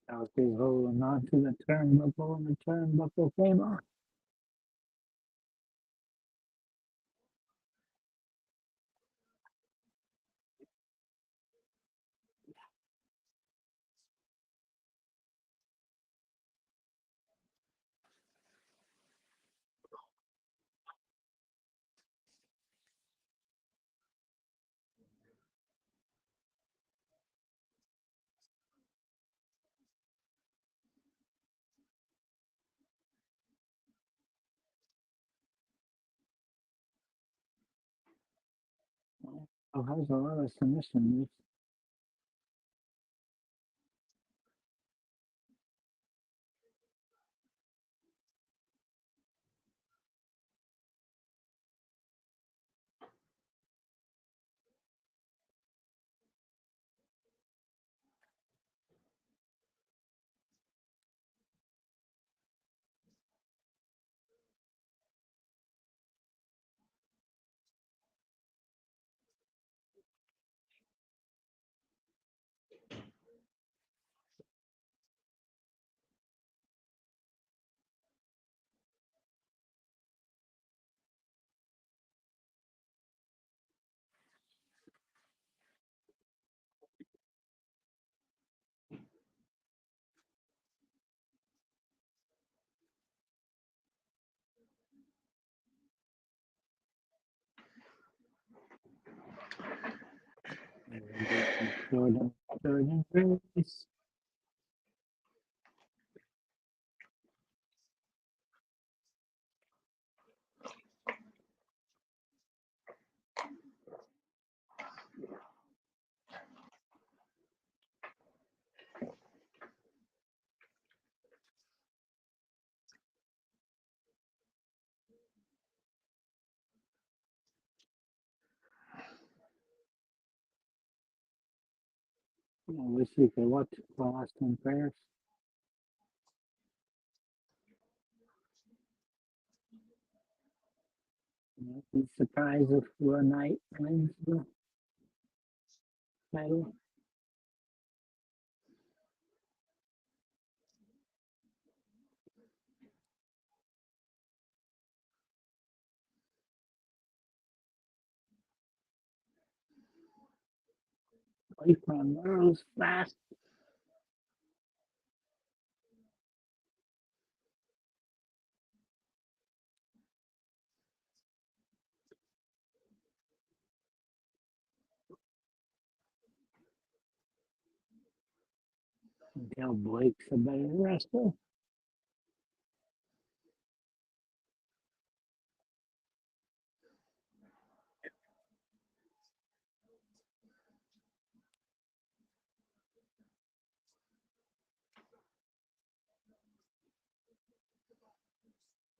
I was just holding on to the turnbuckle and the turnbuckle came off. Oh, has a lot of submission moves. Jordynne Grace. I wish we could watch Boston first. Be surprised if Raw Knight wins the title. Blake Monroe's fast. Until Blake's a better wrestler.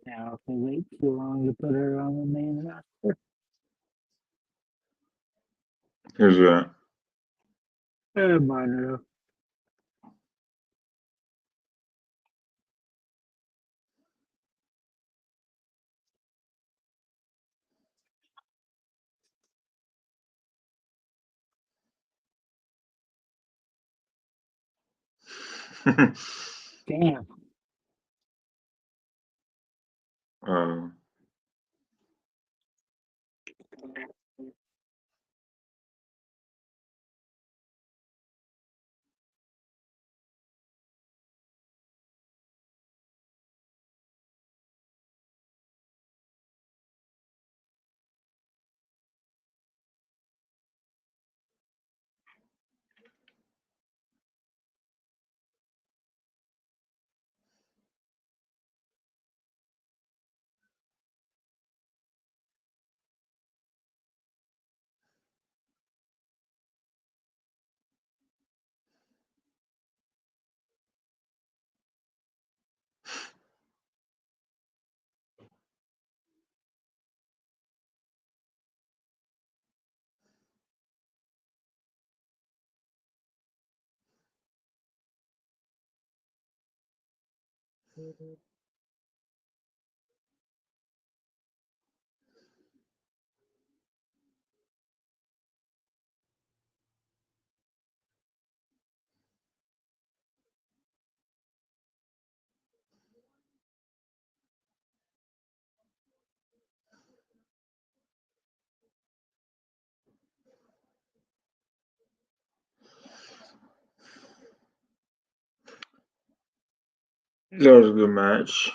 Now, if they wait too long to put her on the main roster, Who's that? Monroe. Damn. uh, That was a good match.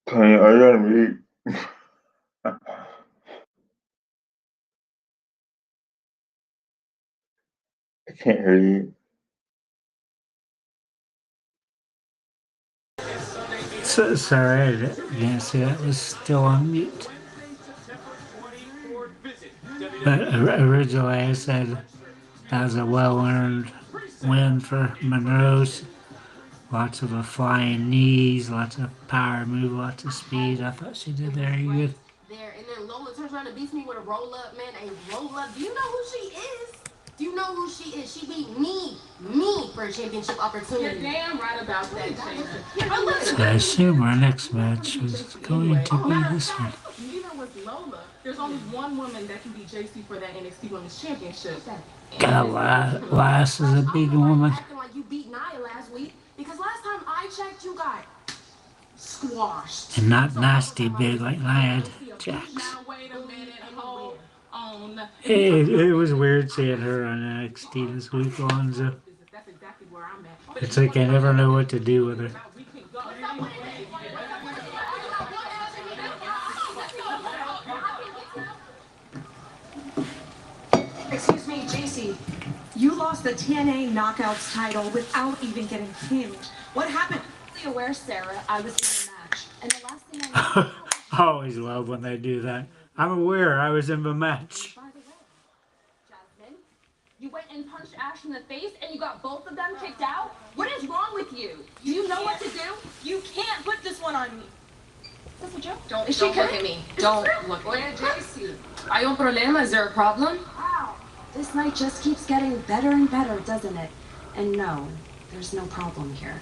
Tony, are you on mute? I can't hear you. Sorry, I didn't see that was still on mute. But originally I said that was a well-earned win for Monroe's. Lots of flying knees, lots of power move, lots of speed. I thought she did very good. There, and then Lola turns around and beats me with a roll-up, man. A roll-up. Do you know who she is? Do you know who she is? She beat me for a championship opportunity. You're damn right about that, Jaida. So I assume our next match was going to be this one. Neither was Lola. There's only one woman that can beat Jacy for that NXT Women's Championship. God, Lass is a big woman. Acting like you beat Nia last week, because last time I checked, you got squashed. And not nasty big like Nia Jax. Now wait a minute, hold on. It was weird seeing her on NXT this week, Alonzo. That's exactly where I'm at. It's like I never know what to do with her. Excuse me, Jacy. You lost the TNA Knockouts title without even getting pinned. What happened? I'm aware, Sarah. I was in the match, and the last thing I know. I always love when they do that. I'm aware I was in the match. By the way, Jasmine, you went and punched Ash in the face, and you got both of them kicked out. What is wrong with you? Do you know what to do? You can't put this one on me. That's a joke. Don't look at me. Don't look at me. Oye, Jacy, ¿hay un problema? Is there a problem? Wow. This night just keeps getting better and better, doesn't it? And no, there's no problem here.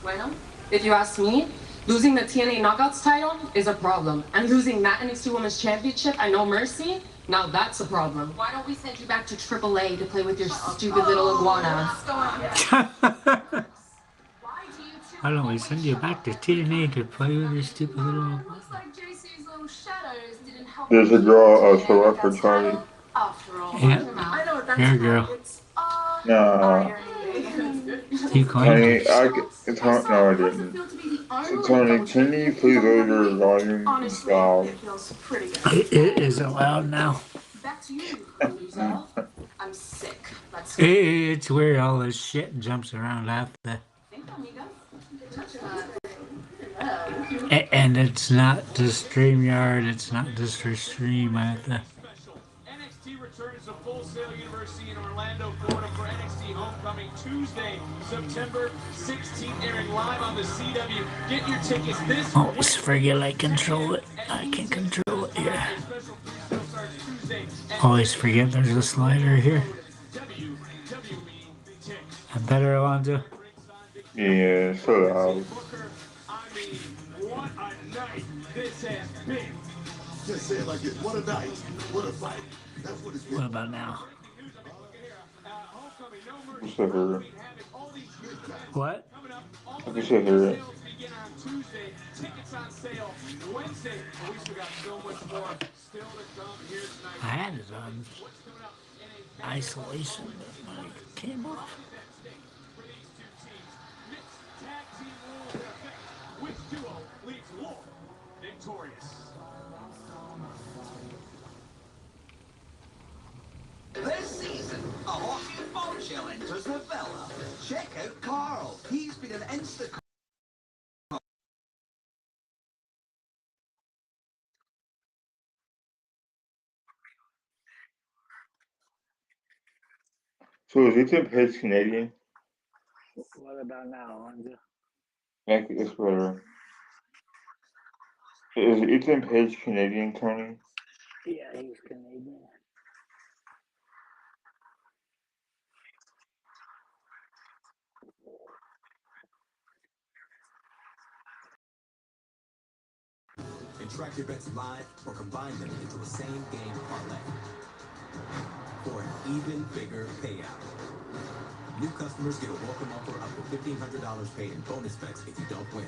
Bueno, if you ask me, losing the TNA Knockouts title is a problem. And losing that NXT Women's Championship at No Mercy, now that's a problem. Why don't we send you back to AAA to play with your stupid little iguana? What's going on? Why don't we send you back to TNA to play with your stupid little... Looks like Jacy's little shadows didn't help. There's a girl show up for Tony. After all, Yeah, I know what that's your girl. It's, Nah. You Tony, claimed it. no, I didn't. Tony, can you please lower your volume Honestly, down? it feels pretty good. It isn't loud now. back to you, loser. I'm sick. Let's It's weird all this shit jumps around after. And it's not just StreamYard, it's not just for stream either. NXT returns to Full Sail University in Orlando, Florida for NXT Homecoming Tuesday, September 16th, airing live on the CW. Get your tickets this Oh, forget I control it. I can control it here. starts Tuesday. Always forget there's a slider here. And better, Alonzo. Yeah, so loud. I mean, what a night this has been. Just say it like it. What a night. What a fight. That's what it's What about now? You should hear it. What? You should hear it. Begin on Tuesday. Tickets on sale Wednesday. We still got so much more still to come here tonight. I had it on isolation when it came off. Tag team rules in effect. Which duo leaves Lola victorious? This season, a hockey bombshell enters the villa. Check out Carl. He's been an instant. So is Ethan Page Canadian? What about now, Alonzo? Like it's better. Is Ethan Page Canadian, Tony? Yeah, he's Canadian. And track your bets live or combine them into a same game parlay for an even bigger payout. New customers get a welcome offer up to $1,500 paid in bonus bets if you don't win.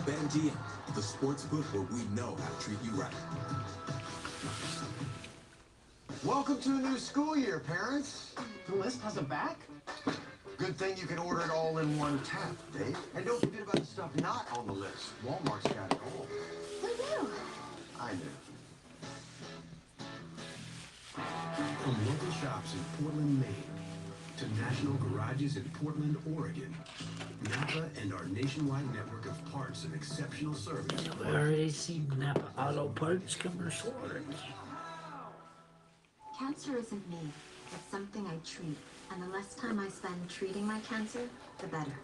BetMGM, the sports book where we know how to treat you right. Welcome to a new school year, parents. The list has a back? Good thing you can order it all in one tap, Dave. And don't forget about the stuff not on the list. Walmart's got it all. Who knew? I knew. From local shops in Portland, Maine, to national garages in Portland, Oregon, Napa and our nationwide network of parts and exceptional service. We already seen Napa Auto Parts commercial already. Cancer isn't me. It's something I treat. And the less time I spend treating my cancer, the better.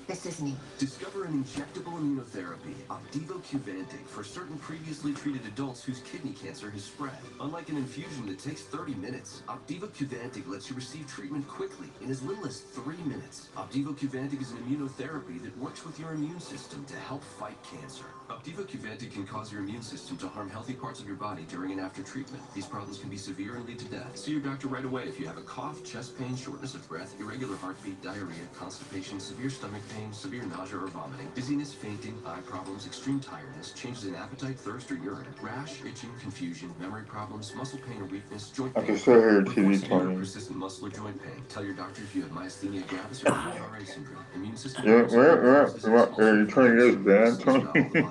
This is me. Discover an injectable immunotherapy, Opdivo Qvantig, for certain previously treated adults whose kidney cancer has spread. Unlike an infusion that takes 30 minutes, Opdivo Qvantig lets you receive treatment quickly in as little as 3 minutes. Opdivo Qvantig is an immunotherapy that works with your immune system to help fight cancer. Opdivo Qvantig can cause your immune system to harm healthy parts of your body during and after treatment. These problems can be severe and lead to death. See your doctor right away if you have a cough, chest pain, shortness of breath, irregular heartbeat, diarrhea, constipation, severe stomach pain, severe nausea or vomiting, dizziness, fainting, eye problems, extreme tiredness, changes in appetite, thirst, or urine, rash, itching, confusion, memory problems, muscle pain or weakness, joint pain. I can still hear Report TV, severe or Tony. persistent muscle or joint pain. Tell your doctor if you have myasthenia gravis or RA syndrome. Immune system. Yeah, are you trying to get us banned, Tony?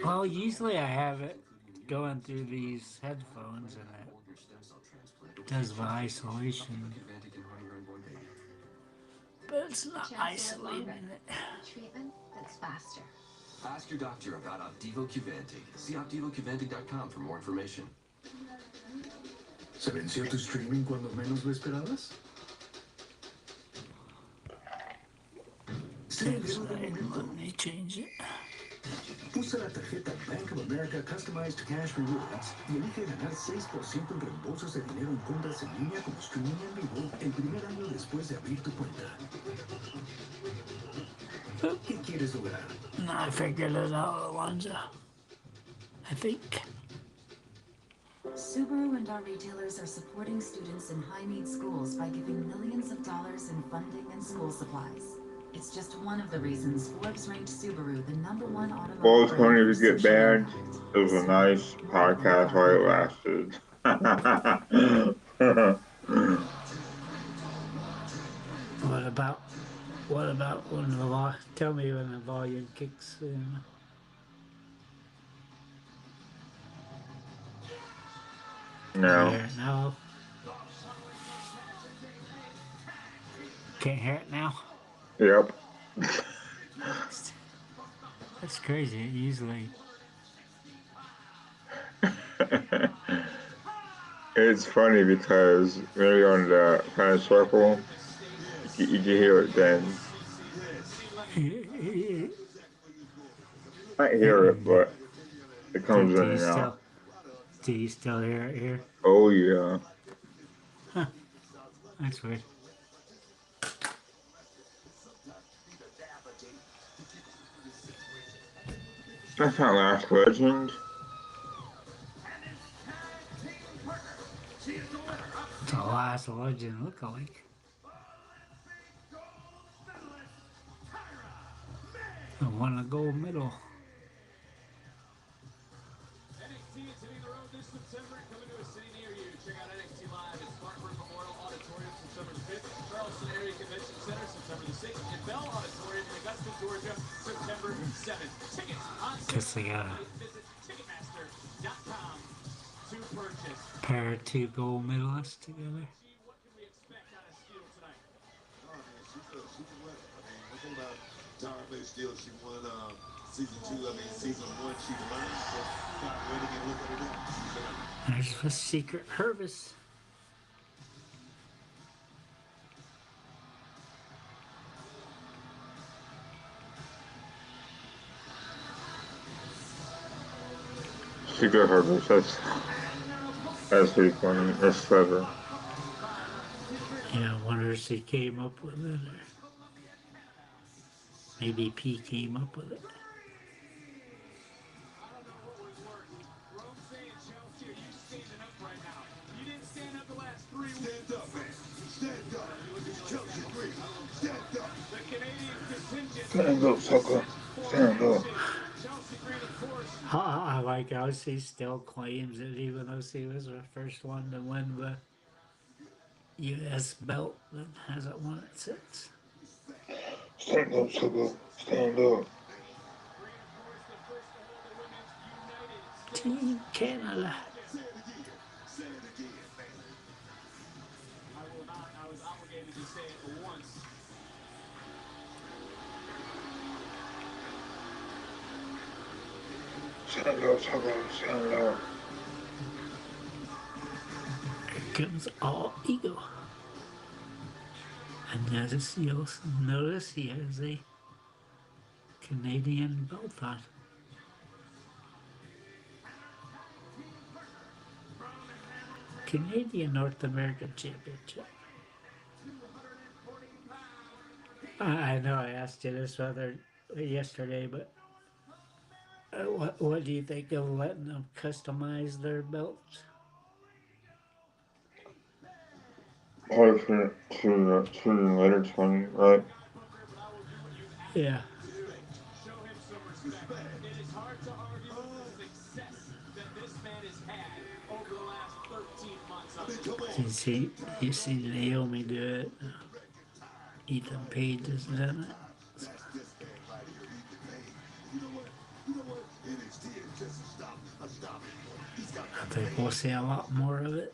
Well, usually I have it going through these headphones and it does the isolation. But it's not isolating it. Treatment that's faster. Ask your doctor about Opdivo Qvantig. See OpdivoQvantig.com for more information. ¿Se venció tu streaming cuando menos lo esperabas? Let me change it. Usa la tarjeta Bank of America Customized Cash Rewards y elige ganar 6% en reembolsos de dinero en compras en línea como streaming en vivo el primer año después de abrir tu cuenta. ¿Qué quieres lograr? No, I figured it out, Alonzo. I think. Subaru and our retailers are supporting students in high-need schools by giving millions of dollars in funding and school supplies. It's just one of the reasons Forbes ranked Subaru the #1 automotive Well, brand Tony, for to get social banned, impact. it was a nice podcast while it lasted. What about when the tell me when the volume kicks in? No. Hear it now? Can't hear it now? Yep. That's crazy. It usually. It's funny because when you're on the kind of circle, you can hear it then. I hear it, but It comes Do in you and still, out. do you still hear it here? Oh yeah. Huh. That's weird. That's not Last Legend. It's a Last Legend lookalike. The one to go middle. NXT is hitting the road this September, coming to a city near you. Check out NXT Live at Spartanburg Memorial Auditorium September the 5th, Charleston Area Convention Center September the 6th, and Bell Auditorium in Augusta, Georgia September 7th. Tickets on Guess they got a visit Ticketmaster.com to purchase. pair of two gold medalists together. What can we expect out of Steele tonight? Oh man, she's a winner. I mean, one thing about Tyra Steele, she won season 2. I mean, season 1 she learned, just got winning and look at her now. She's a winner. There's the secret Hervis. Secret Harvest. That's pretty funny. That's clever. Yeah, I wonder if she came up with it, or maybe P came up with it. Stand up, man. Stand up. Chelsea Green. Stand up. The Canadian contingent. Stand up, sucker. Stand up. I like how she still claims it, even though she was the first one to win the U.S. belt and hasn't won it since. Stand up, sucker. Stand up. Team Canada. I was obligated to say it once. Stand up, sucker. Stand up. Here comes all ego. And notice, you'll notice he has a Canadian belt on. Canadian North American Championship. I know I asked you this yesterday, but what do you think of letting them customize their belts? Probably for later 20, right? Yeah. Show him some respect. It is hard to argue with the success that this man has had over the last 13 months on the You see Naomi do it. Ethan Page has done it. I think we'll see a lot more of it.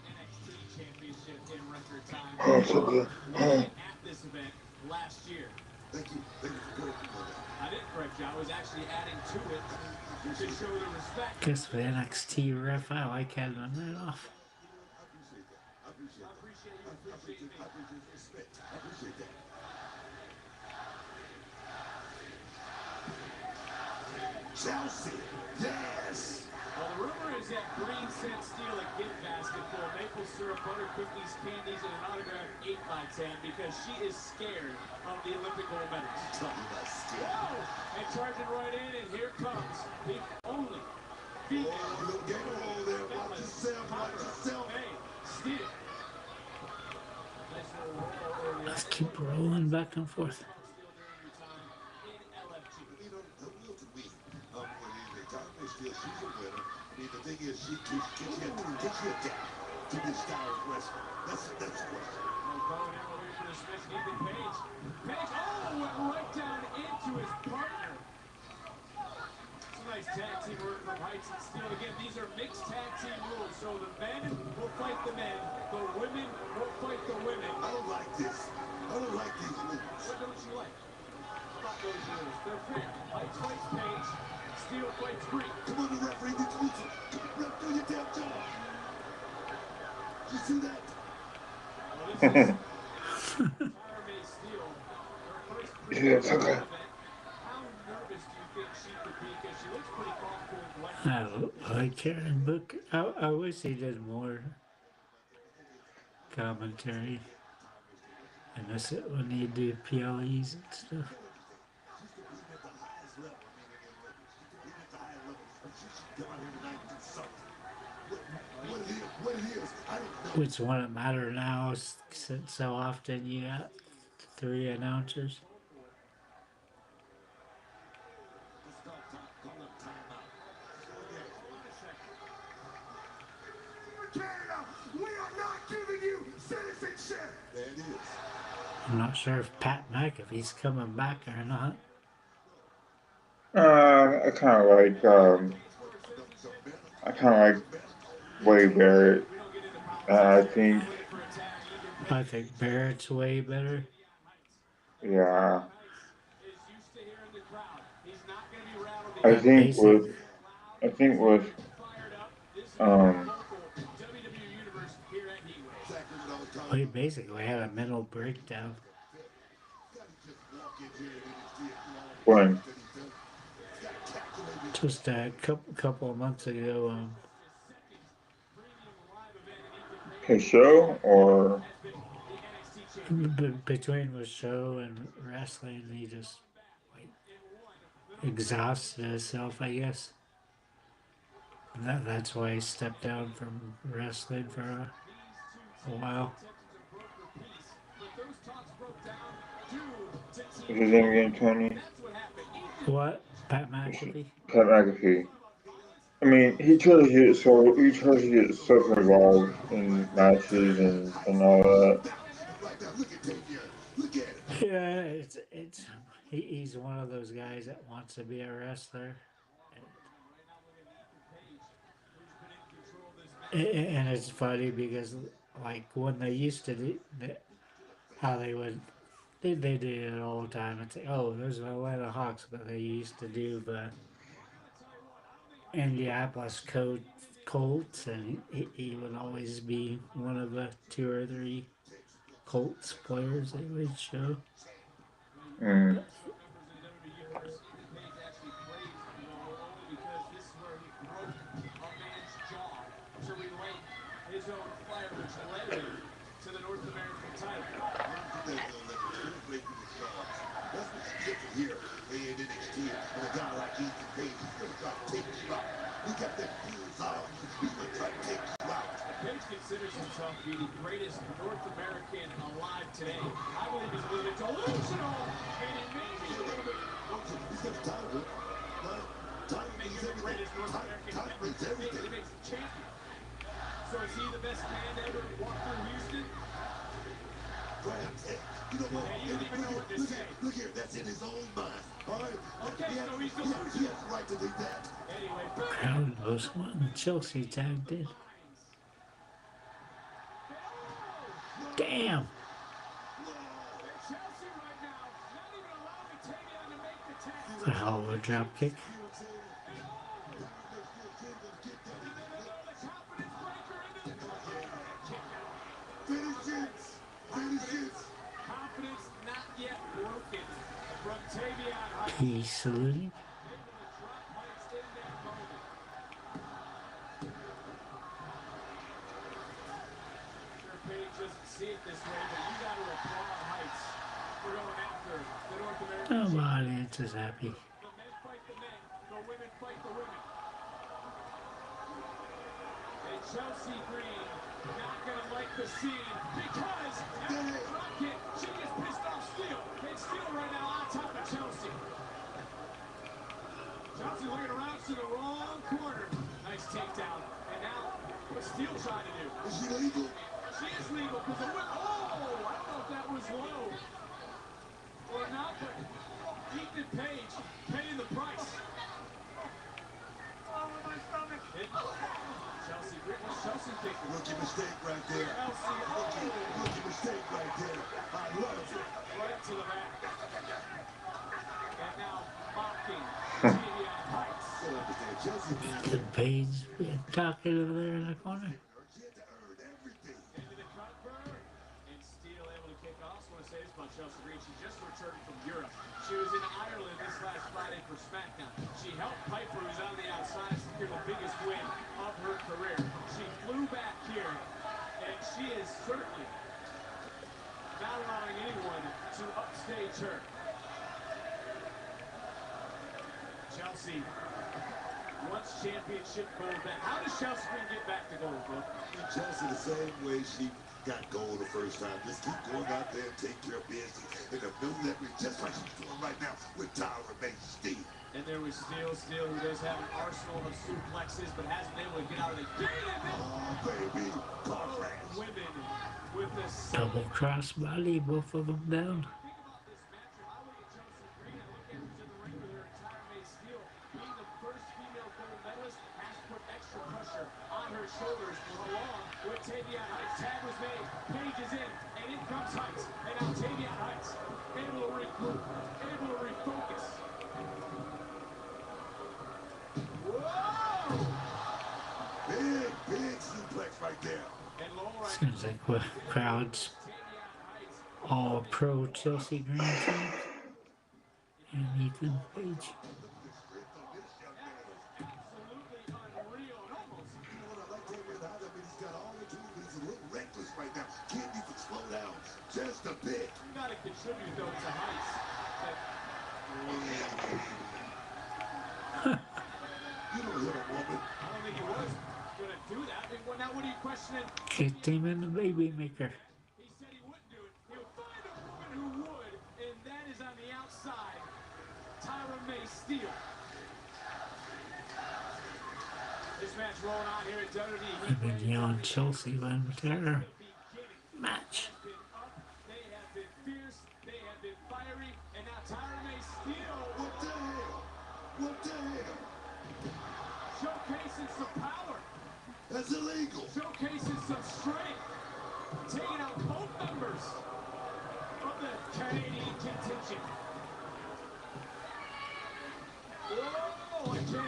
NXT Championship in record time. Oh, so good. At this event last year. Thank you. Thank you for correcting that. I didn't correct you. I was actually adding to it to show the respect. Guess the NXT ref, I like having that off. I appreciate that. Chelsea, yes! Well, the rumor is that Green sent Steele a gift basket full of maple syrup, butter cookies, candies, and an autographed 8x10 because she is scared of the Olympic gold medals. Talking about Steele. Whoa! And charging right in, and here comes the only female. You don't get a hole there. Watch yourself. Watch yourself. Hey, Steele. Let's keep rolling back and forth. She's a winner. I mean, the thing is, can she adapt to this style of wrestling? That's the question. Page, went right down into his partner. It's a nice tag team work from Heights and Steele. Again, these are mixed tag team rules, so the men will fight the men, the women will fight the women. I don't like this. I don't like these rules. What don't you like? About those rules. They're fair. Heights fights Page. Steele fights Green. Come on, the referee, the exclusive. Ref, do your damn job. Did you see that? Well, this is Tyra Steele. Her first Yeah, it's okay. How nervous I like Karen Book. I wish he did more commentary. I miss it when he do PLEs and stuff. Which wouldn't matter now since so often you got 3 announcers. We are not giving you citizenship. There it is. I'm not sure if Pat McAfee's coming back or not. I kind of like Wade Barrett. I think Barrett's way better. Yeah. I think with he basically had a mental breakdown. When? Just a couple of months ago. His show or between the show and wrestling, he just like exhausted himself, I guess. And that's why he stepped down from wrestling for a while. is his name again, Tony? What? Pat McAfee? Pat McAfee. I mean, he tries to get so involved in matches and all that. Yeah, he's one of those guys that wants to be a wrestler. And it's funny because, like, when they used to do how they did it all the time. It's like, oh, there's the Atlanta Hawks, but they used to do the Indianapolis Colts, and he would always be one of the 2 or 3 Colts players they would show. Mm. His own fire, which led him to the North American title. That's what you get to hear in NXT. And a guy like Jacy Jayne, he's going to try to take you out. He got that fuse out. He's going to try to take you out. Page considers himself to be the greatest North American alive today. I believe he's a little bit delusional, and he may be a little bit. He's got the title. Title means everything. Title means everything. He makes him champion. So is he the best man to ever walk through Houston? You know what? Yeah, you don't even know what to say. Look here, that's in his own mind. All right? Okay, so he's delusional. He has the right to do that. Anyway, Crowd was one Chelsea tagged in. Damn! That's a hell of a drop kick. confidence not yet broken from Tavion. He's saluting. Oh, my audience is happy. Chelsea Green not gonna like the scene because after Dropkick, she gets pissed off Steele. And Steele right now on top of Chelsea. Chelsea looking around to the wrong corner. Nice takedown. And now, what's Steele trying to do? Is she legal? She is legal because the whip. Oh, I don't know if that was low or not, but Ethan Page paying the price. Oh, my stomach. Chelsea thinking. Rookie mistake right there. Rookie mistake right there. I love it. Right to the back. And now mocking Tavion Heights. The Page talking over there in the corner. And Steele able to kick off. I want to say this about Chelsea Green. She just returned from Europe. She was in Ireland this last Friday for SmackDown. She helped Piper, who's on the outside, secure the biggest win of her career. She flew back here, and she is certainly not allowing anyone to upstage her. Chelsea wants championship gold back. How does Chelsea get back to gold, bro? Chelsea the same way she got gold the first time. Just keep going out there and take care of business. And the new leverage, just like she's doing right now with Tyra and Steele. And there was Steele who does have an arsenal of suplexes, but hasn't been able to get out of the gate. Oh, baby. Women with this Double cross body, both of them down. shoulders along with Tavion Heights. Tag was made. Page is in, and in comes Heights. And now Tavion Heights able to regroup, able to refocus. Whoa! Big suplex right there. And Lola. Seems like what crowds all pro Chelsea Green team and Ethan Page. Just a bit. You gotta contribute though to Heights. You don't hit a woman. I don't think he was gonna do that. Well, now what are you questioning? Kicked him in the baby maker. He said he wouldn't do it. He'll find a woman who would, and that is on the outside. Tyra Steele. This match rolling on here at WWE Heatwave. I've been yelling Chelsea when terror match. They have been fierce, they have been fiery, and now Tyra Steele. What the hell? What the hell? Showcasing some power. That's illegal. Showcasing some strength. Taking out both members of the Canadian contingent. Whoa, again.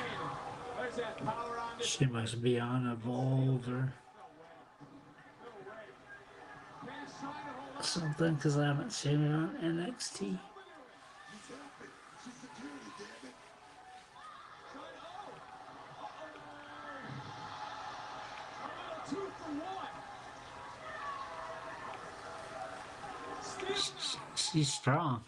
There's that power on this. She must be on Evolve or something, because I haven't seen her on NXT. She's strong.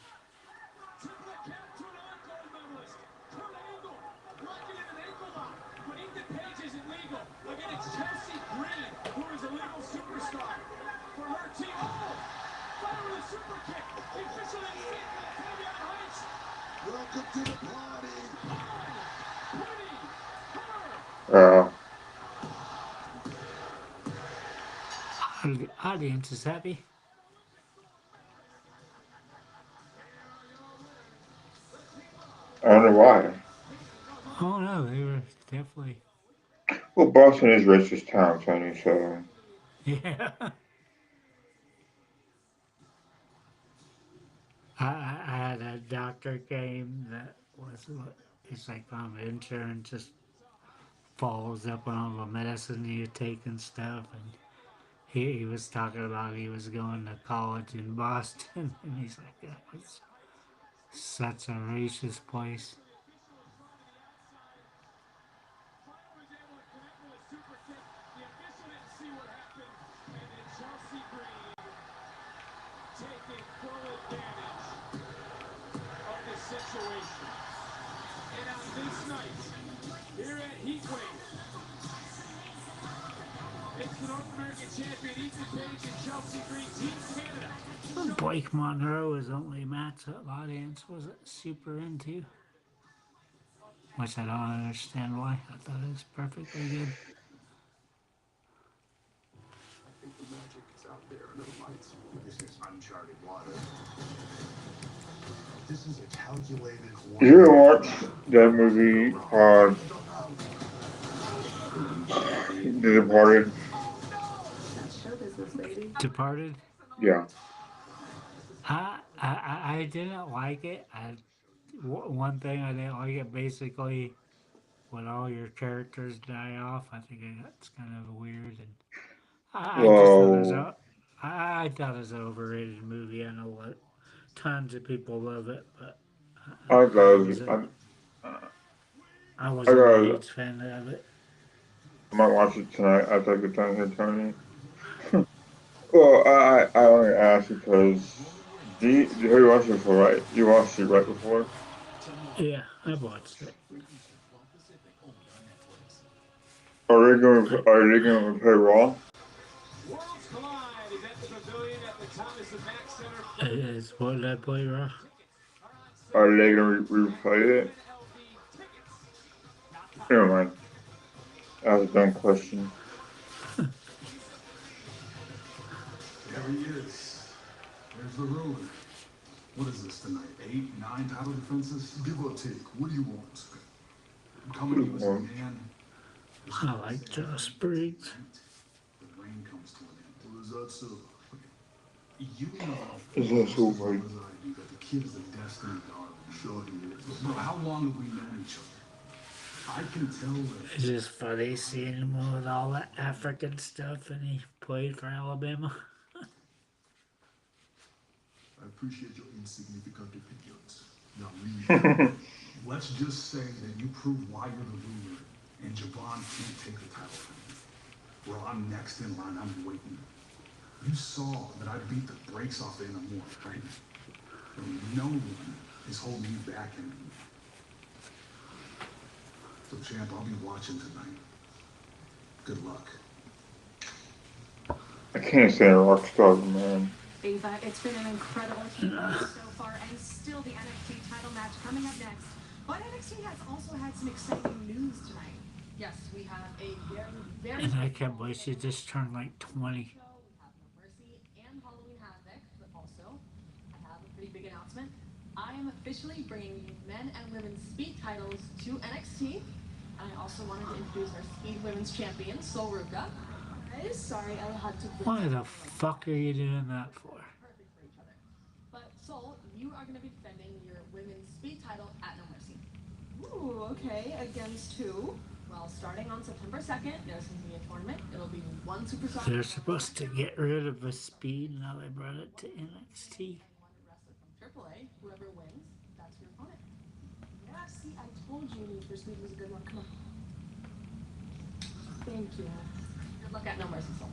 Welcome to the party. The audience is happy. I don't know why. Oh no, they were definitely. Well, Boston is racist town, Tony, so. Yeah. I had a doctor came that was, it's like from insurance, just follows up on all the medicine you take and stuff, and he was talking about he was going to college in Boston, and he's like, that was such a racist place. Situation. And on this night, here at Heatwave, it's the North American champion Ethan Page and Chelsea Green, Team Canada. Blake Monroe is the only match that audience wasn't super into, which I don't understand why. I thought it was perfectly good. I think the magic is out there in the lights. This is uncharted water. This is a calculated. Did you ever watch that movie called The Departed? Departed? Yeah. I didn't like it. One thing I didn't like it, basically, when all your characters die off, I think that's kind of weird. And I thought it was an overrated movie. I know what tons of people love it, but I thought it was. I wasn't a huge fan of it. I might watch it tonight after I get done here, Tony. Well, I only asked because have you watched it before, right? You watched it right before? Yeah, I watched it. Are they going to play Raw? Worlds Collide is at the pavilion at the Thomas and Mack Center. It is what I play Raw. Are they going to replay it? Never mind. That was a dumb question. There he is. There's the ruler. What is this tonight? 8, 9 title defenses? Give or take. What do you want? I'm coming to you as a man. I like Josh Briggs. The reign comes to an end. What is that so? You know Is that so right? that the kid is a destiny darling. Sure he is. Bro, how long have we known each other? I can tell that. It's just funny seeing him with all that African stuff, and he played for Alabama. I appreciate your insignificant opinions. Now leave. Let's just say that you prove why you're the ruler, and Javon can't take the title from you. Well, I'm next in line. I'm waiting. You saw that I beat the brakes off in the morning, right? And no one is holding you back anymore. So, champ, I'll be watching tonight. Good luck. I can't stand Rockstar, man. Ava, it's been an incredible Heatwave so far, and still the NXT title match coming up next. But NXT has also had some exciting news tonight. Yes, we have a very And I can't believe she just turned like 20. Mercy and Halloween Havoc, but also I have a pretty big announcement. I am officially bringing men and women's speed titles to NXT. And I also wanted to introduce our speed women's champion, Sol Ruka. I'm sorry, I had to. Why the fuck are you doing that for? Perfect for each other. But Sol, you are going to be defending your women's speed title at No Mercy. Ooh, okay. Against who? Well, starting on September 2nd, there's going to be a tournament. It'll be one superstar. They're supposed to get rid of the speed, now they brought it to NXT. Wrestler from AAA. Whoever wins, that's your opponent. Yeah, see, I told you Need for Speed was a good one. Come on. Thank you. Good luck at No Mercy, Sol.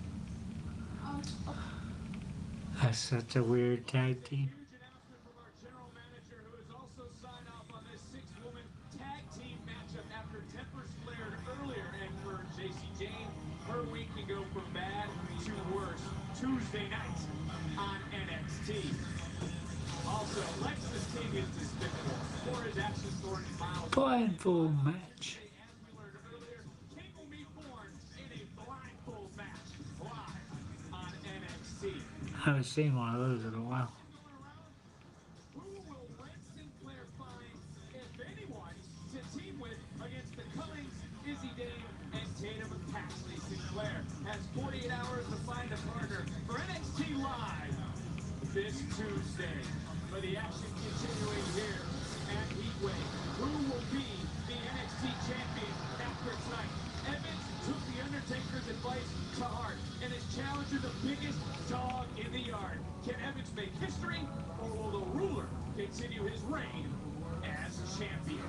That's such a weird tag team. Huge announcement from our general manager, who has also signed off on this 6-woman tag team matchup after tempers flared earlier. And for Jacy Jayne, her week can go from bad to worse. Tuesday night on NXT. Also, Lex's team is despicable. For his actions toward Miles. Blindfold match. As we learned earlier, King will be born in a blindfold match live on NXT. I haven't seen one of those in a while. Who will Red Sinclair find, if anyone, to team with against the Cummings, Izzy Dane, and Tatum Paxley? Sinclair has 48 hours to find a partner for NXT Live this Tuesday. For the action continuing here at Heatwave, who will be the NXT champion after tonight? Evans took The Undertaker's advice to heart and is challenging the biggest dog in the yard. Can Evans make history, or will the ruler continue his reign as champion?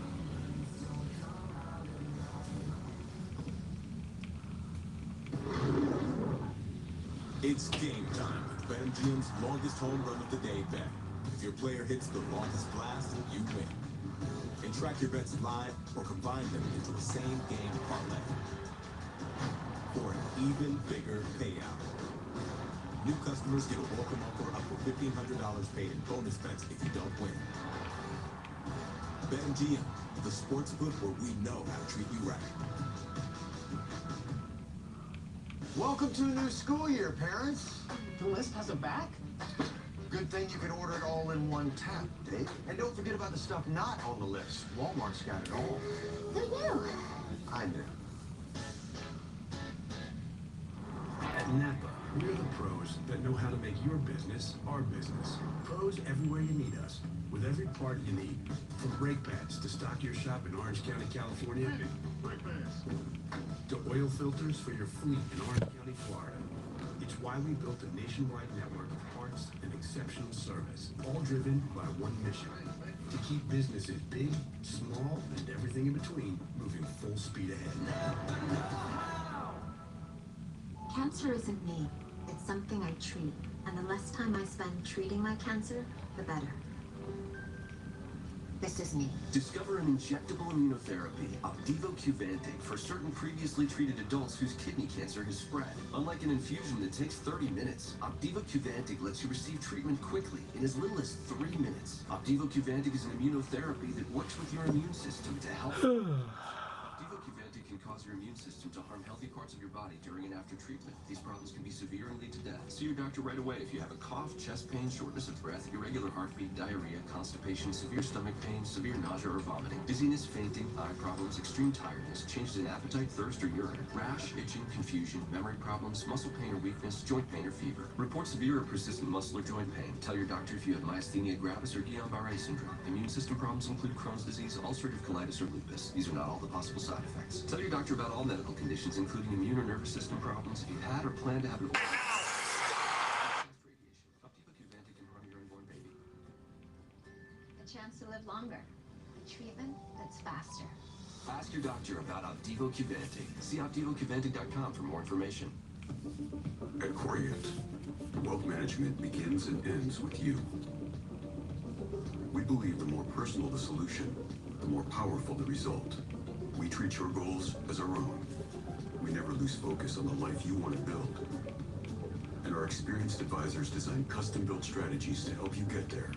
It's game time with BetMGM's longest home run of the day bet. If your player hits the longest blast, you win. And track your bets live or combine them into a same-game parlay for an even bigger payout. New customers get a welcome offer up to $1,500 paid in bonus bets if you don't win. BetMGM, the sportsbook where we know how to treat you right. Welcome to a new school year, parents. The list has a back? Good thing you can order it all in one tap, Dave. And don't forget about the stuff not on the list. Walmart's got it all. Who knew? I knew. At Napa, we're the pros that know how to make your business our business. Pros everywhere you need us, with every part you need. From brake pads to stock your shop in Orange County, California, to oil filters for your fleet in Orange County, Florida. It's why we built a nationwide network of parts and exceptional service, all driven by one mission: to keep businesses big, small, and everything in between moving full speed ahead. Cancer isn't me. It's something I treat. And the less time I spend treating my cancer, the better. This is me. Discover an injectable immunotherapy, Opdivo Qvantig, for certain previously treated adults whose kidney cancer has spread. Unlike an infusion that takes 30 minutes, Opdivo Qvantig lets you receive treatment quickly in as little as 3 minutes. Opdivo Qvantig is an immunotherapy that works with your immune system to help. Opdivo Qvantig can cause your immune system to harm healthy parts of your body during and after treatment. These problems can be severe and lead to death. See your doctor right away if you have a cough, chest pain, shortness of breath, irregular heartbeat, diarrhea, constipation, severe stomach pain, severe nausea or vomiting, dizziness, fainting, eye problems, extreme tiredness, changes in appetite, thirst, or urine, rash, itching, confusion, memory problems, muscle pain or weakness, joint pain or fever. Report severe or persistent muscle or joint pain. Tell your doctor if you have myasthenia gravis or Guillain-Barré syndrome. Immune system problems include Crohn's disease, ulcerative colitis, or lupus. These are not all the possible side effects. Tell your doctor about all medical conditions, including immune or nervous system problems, if you've had or plan to have an A chance to live longer. A treatment that's faster. Ask your doctor about Opdivo Qvantig. See OpdivoQvantig.com for more information. At Corient, wealth management begins and ends with you. We believe the more personal the solution, the more powerful the result. We treat your goals as our own. We never lose focus on the life you want to build. And our experienced advisors design custom-built strategies to help you get there.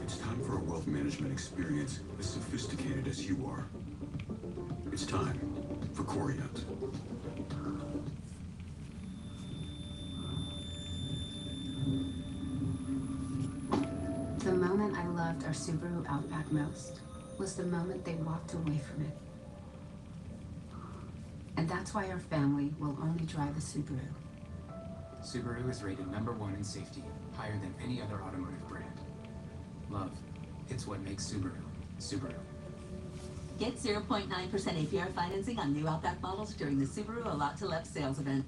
It's time for a wealth management experience as sophisticated as you are. It's time for Corient. The moment I loved our Subaru Outback most was the moment they walked away from it. And that's why our family will only drive a Subaru. Subaru is rated #1 in safety, higher than any other automotive brand. Love, it's what makes Subaru, Subaru. Get 0.9% APR financing on new Outback models during the Subaru A Lot to Love sales event.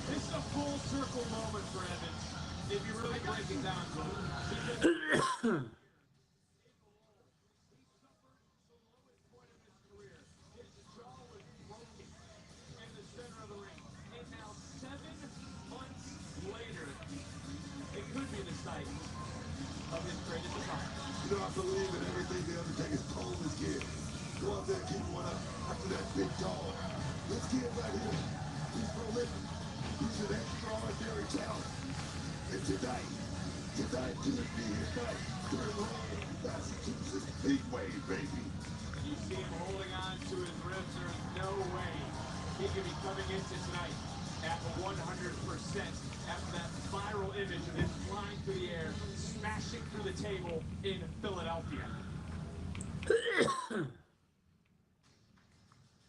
This is a full circle moment for Evans. If you really break it down to him. It could be the site of his greatest desire. You know, I believe in everything the Undertaker's told this kid. Go out there and keep one up after that big dog. This kid right here, he's prolific. He's an extraordinary talent. And tonight could be his night. During the Massachusetts Heatwave, baby. You see him holding on to his ribs. There's no way he could be coming into tonight at 100% after that viral image of him flying through the air, smashing through the table in Philadelphia.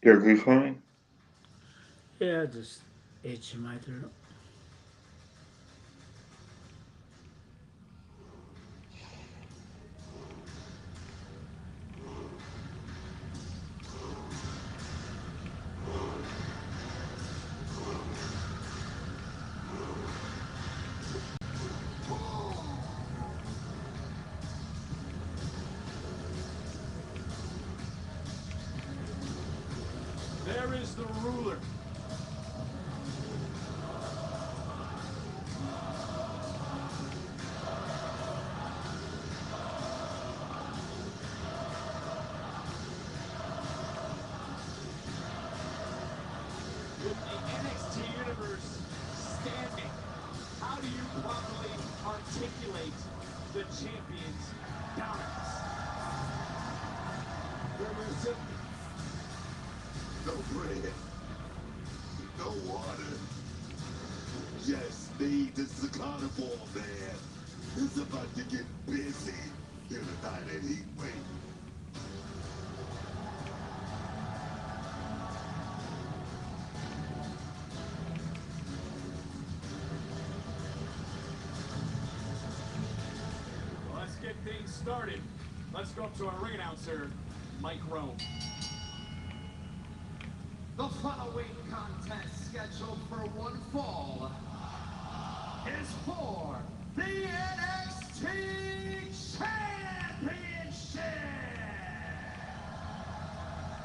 You're good for me? Yeah, just itch in my throat. There is the ruler. With the NXT universe standing, how do you properly articulate the champion's dominance? Very simple. No bread, no water, just need this is a carnivore, man. It's about to get busy here tonight at Heatwave. started. Let's go up to our ring announcer, Mike Rowe. The following contest scheduled for one fall is for the NXT Championship.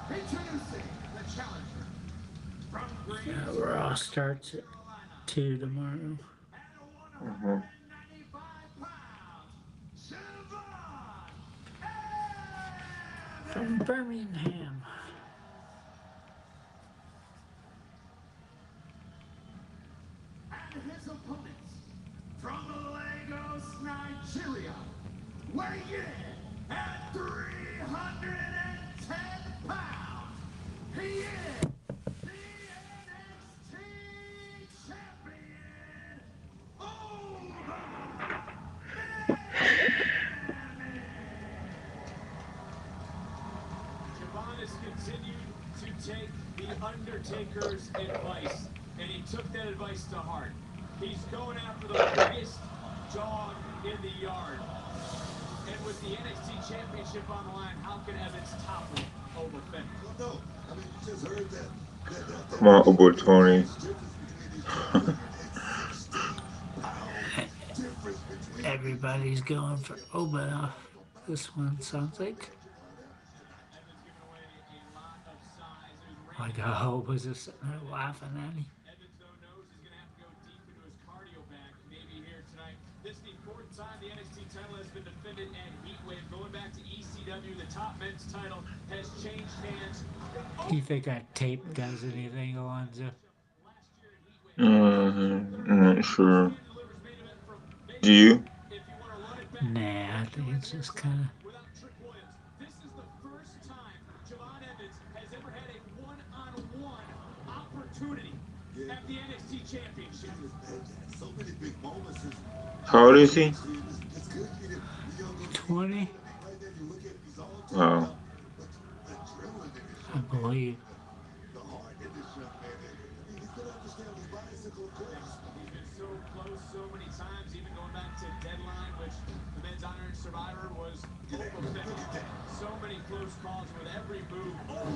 Introducing the challenger from Greensboro, Raw starts at 2 tomorrow. From Birmingham. and his opponents from Lagos, Nigeria, weighing in at 310 pounds. He is the NXT champion, Oba Jordynne has continued to take the Undertaker's advice, and he took that advice to heart. He's going after the biggest dog in the yard. And with the NXT Championship on the line, how can Evans topple Oba Femi? No, I mean, you just heard that. Come on, Oba Tony. Everybody's going for Oba. This one sounds like. Like Oba's just sitting there laughing at him. Evans, though, knows he's going to have to go deep into his cardio bag, maybe here tonight. This is the fourth time the NXT title has been defended at Heatwave. Going back to ECW, the top men's title has changed hands. You think that tape does anything, Alonzo? I'm not sure. Do you? Nah, I think it's just kind of. This is the first time Jordynne Evans has ever had a one-on-one opportunity at the NXT Championship. So many big moments. How old is he? 20, Wow. I believe. He's been so close so many times, even going back to Deadline, which the men's honored survivor was Oba Femi. So many close calls with every move. Oh,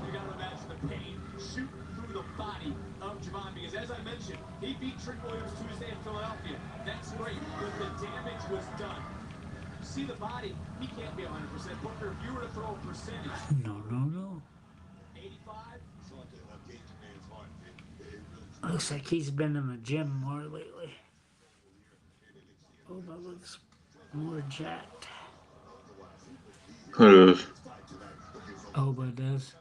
you got to imagine the pain shooting through the body of Jordynne, because as I mentioned, he beat Trick Williams Tuesday in Philadelphia. That's great, but the damage was done. You see the body, he can't be 100%. Booker, if you were to throw a percentage, No. 85? Looks like he's been in the gym more lately. Oba looks more jacked. Who is? Oba does.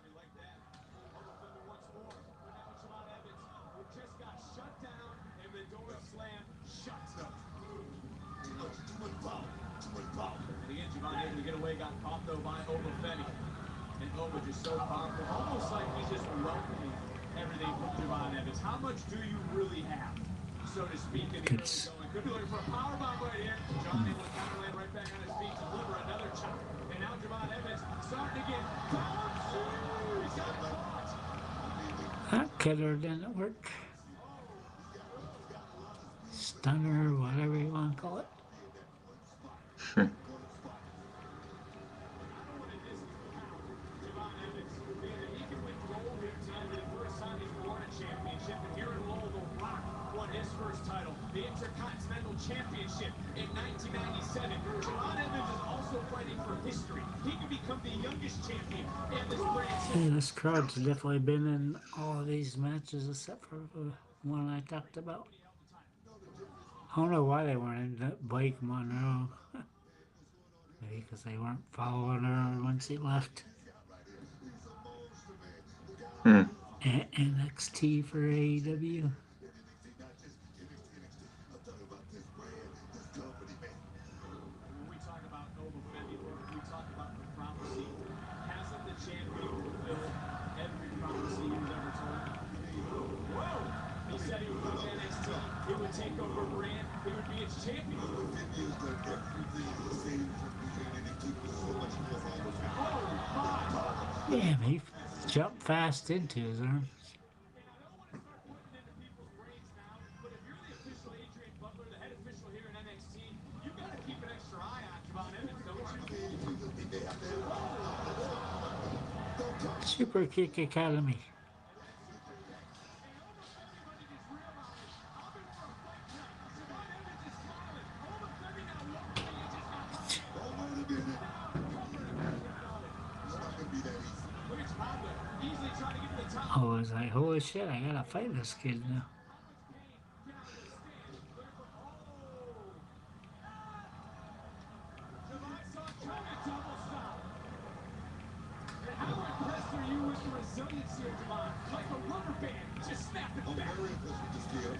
Again, Jordynne able to get away, got caught though by Oba Femi. And Oba just so powerful, almost like he's just welcoming everything from Jordynne Evans. How much do you really have, so to speak? And he really going. Could be looking for a powerbomb right here. John able to counterland right back on his feet to deliver another chop. And now Jordynne Evans starting to get he's got caught. That killer didn't work. Stunner, whatever you want to call it. His first title, the Intercontinental Championship in 1997. Jordynne Evans is also fighting for history. He could become the youngest champion in this brand. Hey, this crowd's definitely been in all of these matches except for the one I talked about. I don't know why they weren't in Blake Monroe. Maybe because they weren't following her once he left. NXT for AEW. When we talk about Oba Femi, we talk about the prophecy. Hasn't the champion fulfilled every prophecy he was ever told? Whoa! He said he would go to NXT, he would take over a brand, he would be its champion. Damn, he jumped fast into his arms. Super Kick Academy. I was like, holy shit, I gotta fight this kid now. Resiliency of Javon, like a rubber band, just snap it back. Very impressed with this deal.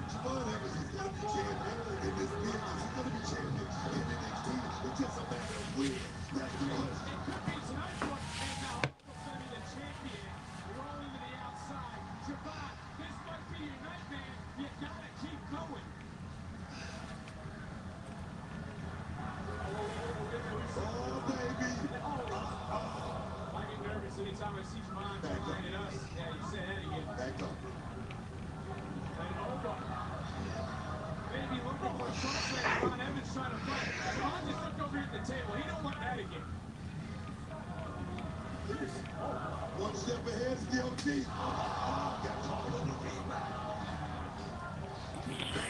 Javon Evans is going to be champion in this business. He's going to be champion in NXT. It's just a matter of when. That's the question. It could be tonight's one. And now, Oba Femi, the champion, rolling to the outside. Javon, this might be your night, man. You gotta keep going. Oh, baby. I get nervous anytime I see Javon behind us. Yeah, you say that again. Back up. And Oba. Maybe looking for something. Javon Evans trying to fight. Javon just looked over at the table. He don't want that again. One step ahead, still deep.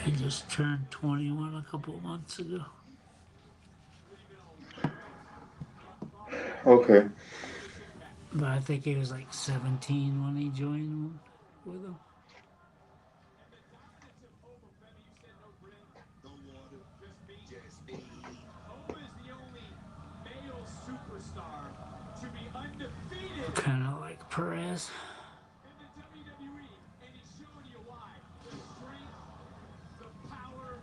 He just turned 21 a couple months ago. Okay. But I think he was like 17 when he joined with them. Oba is the only male superstar to be undefeated Kind of like Perez. in the WWE, and he's showing you why. The strength, the power,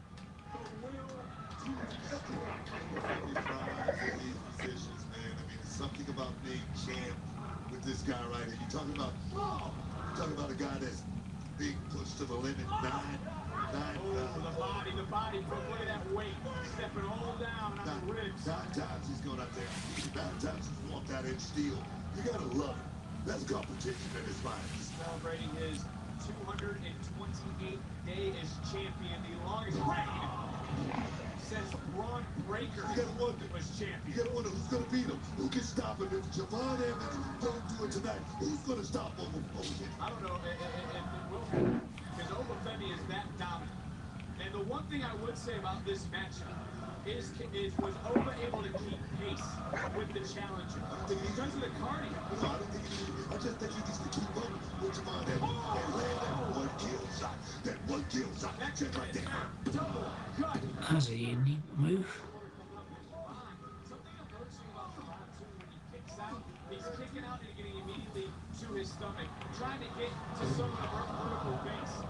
the will to destroy. These positions, man. I mean, there's something about being champ with this guy right here. You're talking about a guy that's being pushed to the limit. The body, but look at that weight. Stepping all down on the ribs. 9 times he's going out there. 9 times he's walked out in steel. You gotta love it. That's competition in his mind. He's celebrating his 228th day as champion, the longest reign since Braun Breaker was champion. You gotta wonder who's gonna beat him. Who can stop him? If Javon Evans don't do it tonight, who's gonna stop him? I don't know if it will happen, because Oba Femi is that dominant. And the one thing I would say about this matchup is was Oba able to keep pace with the challenger because of the cardio? No, I don't think he needs. I just think he needs to keep up with Javon Evans and land that one kill shot. That one kill shot. That's it right there. Double cut. That's a unique move. Something that hurts you about the round two when he kicks out, he's kicking out and getting immediately to his stomach, trying to get to some of the vertical base.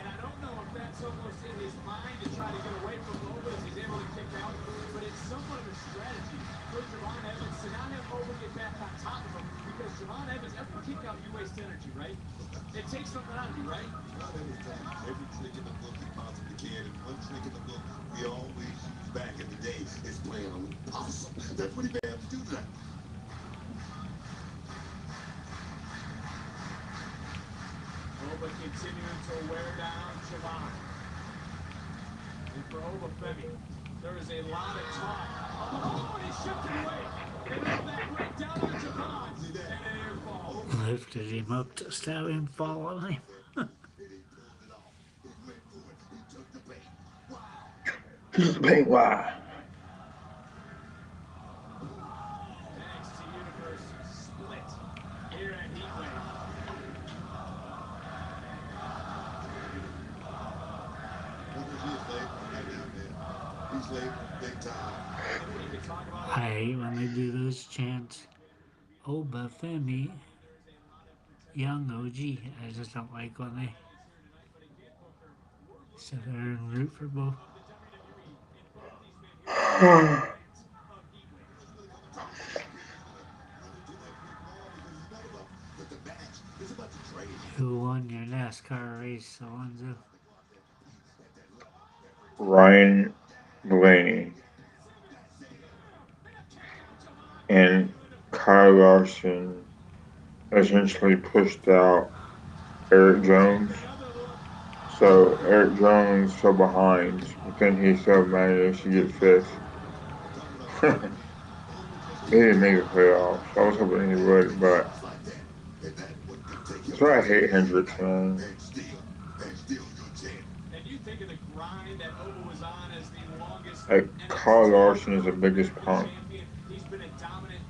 And I don't know if that's almost in his mind to try to get away from Oba as he's able to kick out, but it's somewhat of a strategy for Javon Evans to not have Oba get back on top of him, because Javon Evans, every kick out, you waste energy, right? It takes something out of you, right? Javon Evans does every trick in the book he possibly can, and one trick in the book we always used back in the day is playing a little possum. That's what he may have to do tonight. Oba continuing to wear down Javon. And for Oba Femi, there is a lot of talk. Oh, and he shifted away. And all that right down on Javon. And an air ball. Lifted him up to stab him, fall on him. Just the paint. Wow. NXT Universe split here at Heatwave. He's late big time. I hate when they do those chants. Oba Femi, young OG. I just don't like when they sit there and root for both. Who won your NASCAR race, Alonzo? Ryan Blaney and Kyle Larson essentially pushed out Eric Jones. So Eric Jones fell behind, but then he still managed to get fifth. He didn't make the playoffs. I was hoping he would, but That's why I hate Hendricks, man. And you think of the grind that Oba was on as the longest Like, Kyle Larson is the biggest punk. champion. He's been a dominant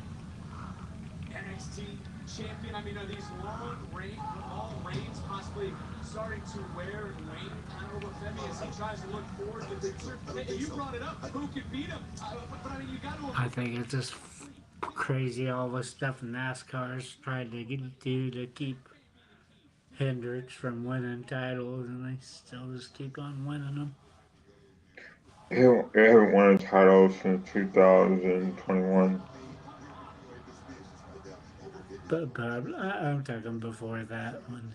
NXT champion. I mean, are these long reigns possibly starting to wear and wane on Oba Femi as he tries to look forward to the future? You brought it up. Who can beat him? But I mean, you got to. I think it's just crazy all the stuff NASCAR's tried to do to keep Hendricks from winning titles, and they still just keep on winning them. They haven't won a title since 2021. But I'm talking before that one.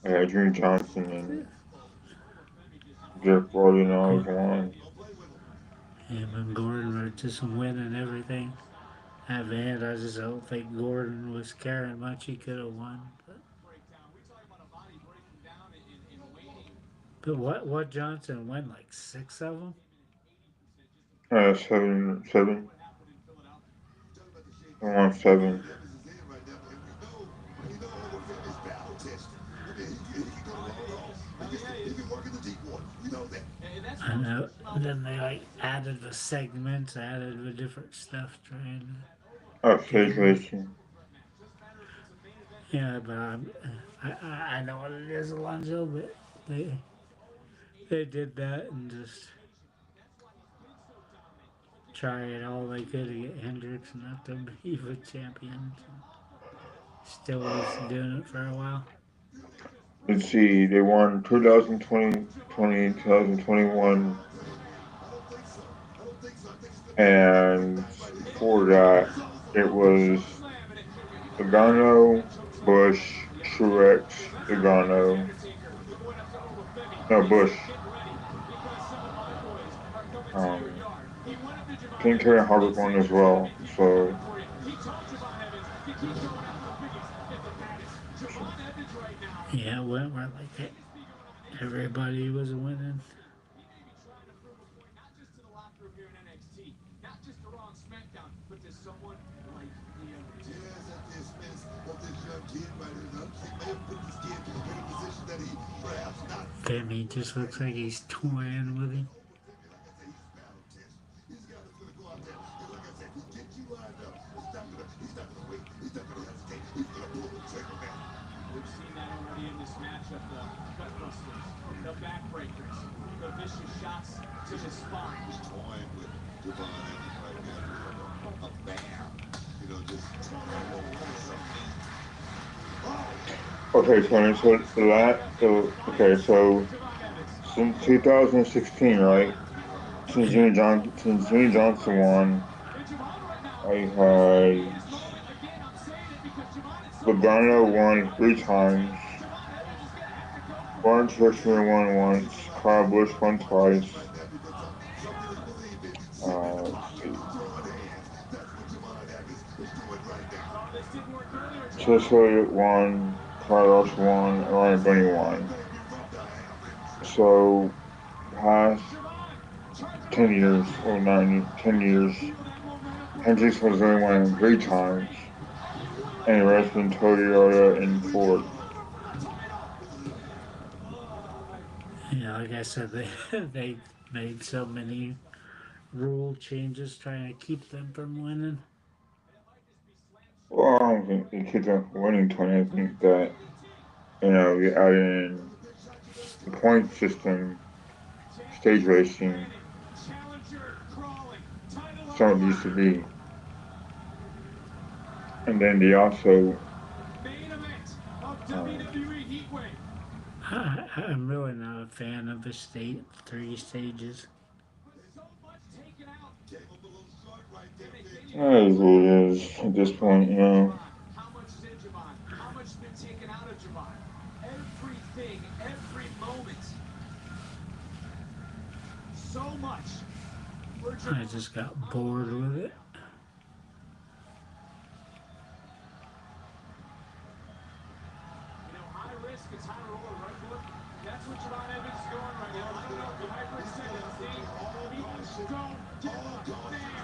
Yeah, Drew Johnson and Jeff Gordon always won. Him and Gordon were just winning everything. At the end, I just don't think Gordon was caring much. He could have won. But what Johnson win, like 6 of them? Seven. I won 7. I know. Then they like added the segments, added the different stuff, trying to. Stage racing. Yeah, but I know what it is, Alonzo. But they did that and just try it all they could to get Hendricks not to be the champion. Still was doing it for a while. Let's see, they won 2020, 2021, and before that, it was Logano, Bush, Truex, Logano. No, Bush. King Terry Harvick won as well, so. Yeah, it went where like everybody was winning. Femi just looks like he's toying with him. We've seen that already in this matchup, the gutbusters, the backbreakers, the vicious shots to the spine. Just toying with Javon right now. A bear. You know, just Okay, so since 2016, right? Since Jimmy Johnson won, I had Logano won 3 times. Lawrence Richmond won once. Kyle Busch won twice. Chase Elliott won. Carlos won. And Ryan Bunny won. So, past 10 years, or 10 years, Hendricks was only winning 3 times. And the rest been Toyota and Ford. Yeah, like I said, they made so many rule changes trying to keep them from winning. Well, I don't think they keep them from winning, Tony. I think that, you know, you add in the point system, stage racing, so it used to be. And then they also I'm really not a fan of the 3 stages. That is what it is at this point, you know. How much did Javon? How much has been taken out of Javon? Everything, every moment. So much. I just got bored with it. You know, high risk, it's high roller, right, Blake? That's what Javon Evans is going right now. I don't know if you hyperextended the thing. He don't give a damn.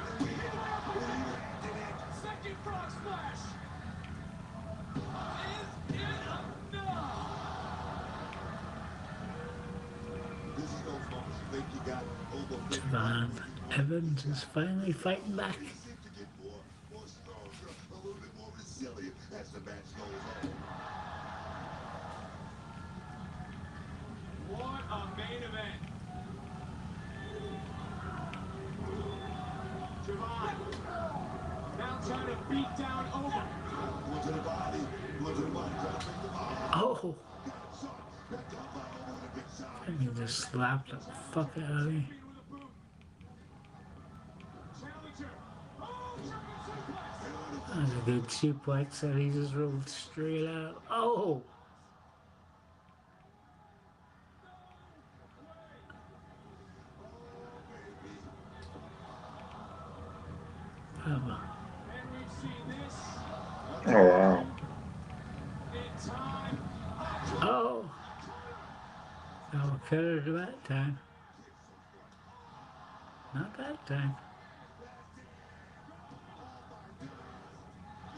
Second frog splash. Javon Evans is finally fighting back. What a main event. Javon now trying to beat down Oba. Oh! And he just slapped the fuck out of me. That was a good suplex that he just rolled straight out. Oh! Oh, wow. Oh! I'll cut her that time. Not that time.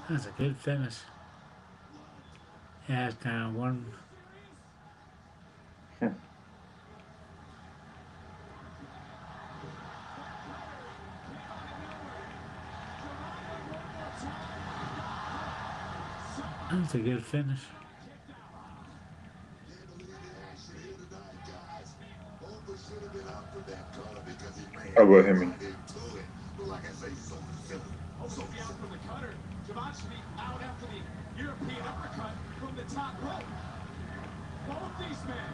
That's a good finish. Yeah, it's kind of one. That's a good finish. Oba Femi. Also be out from the cutter. Javon should be out after the European uppercut from the top rope. Both these men.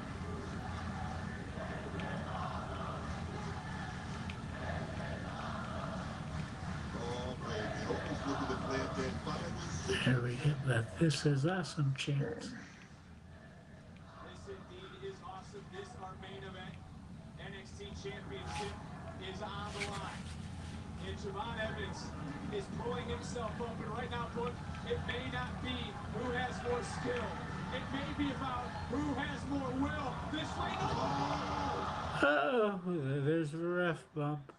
There we get the "This Is Awesome" chant. This indeed is awesome. This our main event. NXT Championship is on the line. And Javon Evans is pulling himself up. And right now, folks, it may not be who has more skill. It may be about who has more will. This way. Oh, there's the ref bump.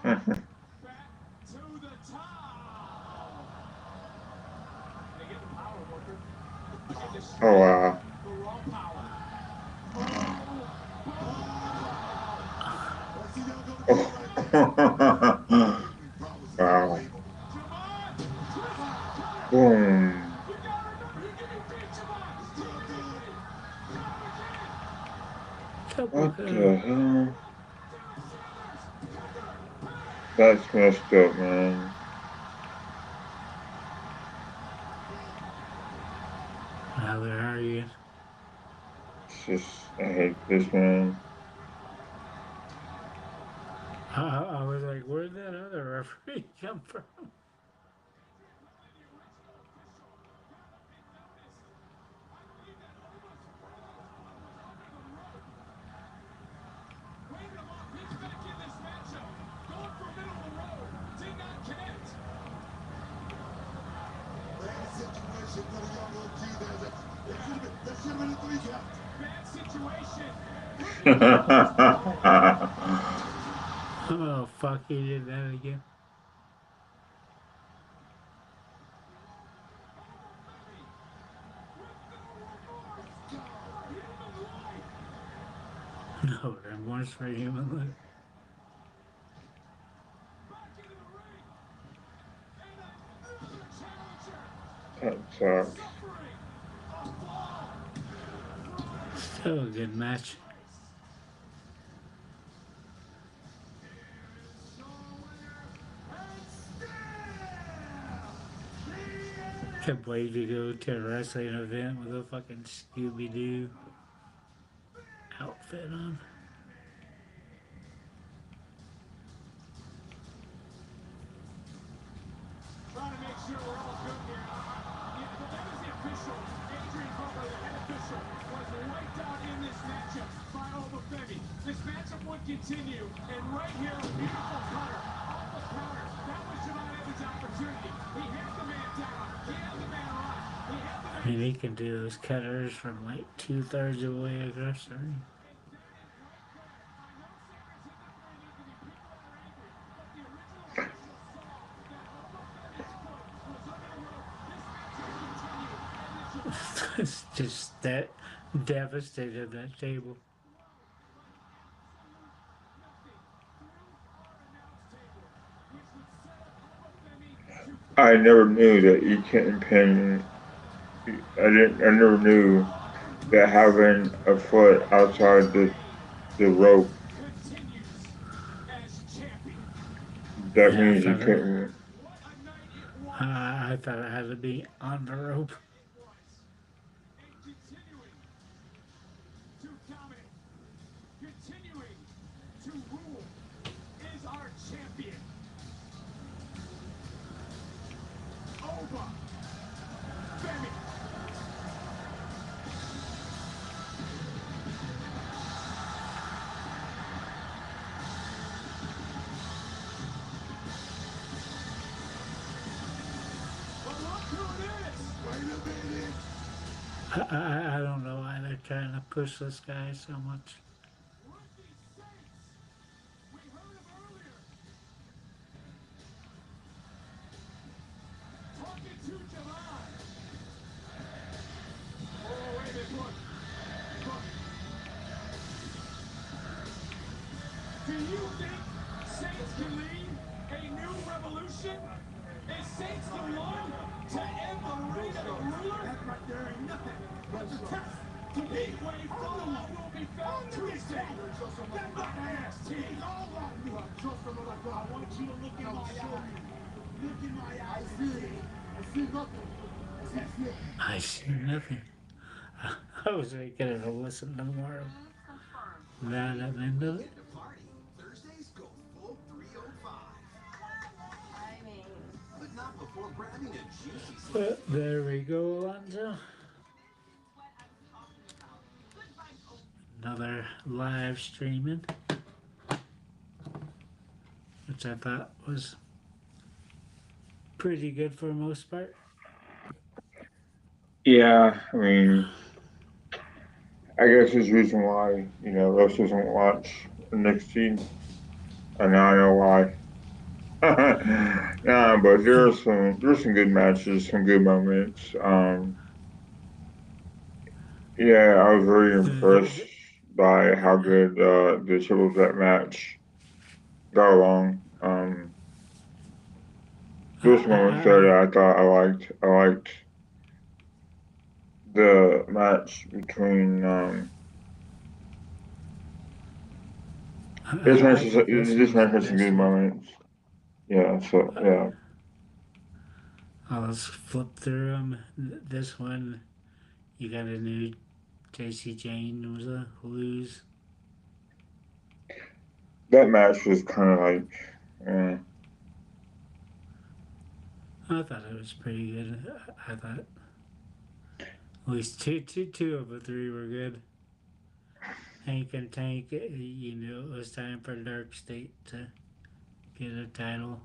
Back to the top. They get the power, Booker. Oh, wow. The raw power. Wow. Boom. What the hell? That's messed up, man. Now they're arguing. It's just, I hate this, man. I was like, where'd that other referee come from? Oh, fuck, he did that again. No remorse for human life. That sucks. Still a good match. Can't wait to go to a wrestling event with a fucking Scooby-Doo outfit on. Trying to make sure we're all good here. Yeah, but that was the official. Adrian Butler, the head official, was wiped out in this matchup by Oba Femi. This matchup would continue, and right here, a beautiful cutter off the counter. That was Javon Evans' opportunity. He had the man down. He had the man locked. He had the man. I mean, he can do those cutters from like 2/3 of the way across the ring. It's just that Devastated that table. I never knew that you can't pin. I never knew that having a foot outside the rope, that Yeah, means you couldn't. I thought it had to be on the rope. Continuing to rule is our champion, Oba Femi. Well, look who it is. Wait a minute. I don't know why they're trying to push this guy so much. Talking to July. Oh, wait a minute, look. Look. Do you think Saints can lead a new revolution? Is Saints the one to end the reign of the ruler? That right there ain't nothing but the test. The Heatwave follow-up will be found Tuesday. Get my ass, team. All right, you have just another guy. I want you to look in my eye. Look in my eyes. I see nothing. I see nothing. I was beginning to listen to more of that at the end of it. Thursdays go full 305. But not before grabbing a juicy But there we go, Alonzo. Another live streaming, which I thought was pretty good for the most part. Yeah, I mean, I guess there's a reason why, Russ doesn't watch NXT, and now I know why. Nah, but there's some good matches, some good moments. Yeah, I was very impressed by how good the triple threat match got along. There's moments there that I thought I liked. I liked the match between this match has some good moments. Yeah, so yeah. Let's flip through them. This one, you got a new Jacy Jayne was a lose. That match was kind of like, I thought it was pretty good. I thought at least two of the three were good. Hank and Tank, you knew it was time for DarkState to get a title.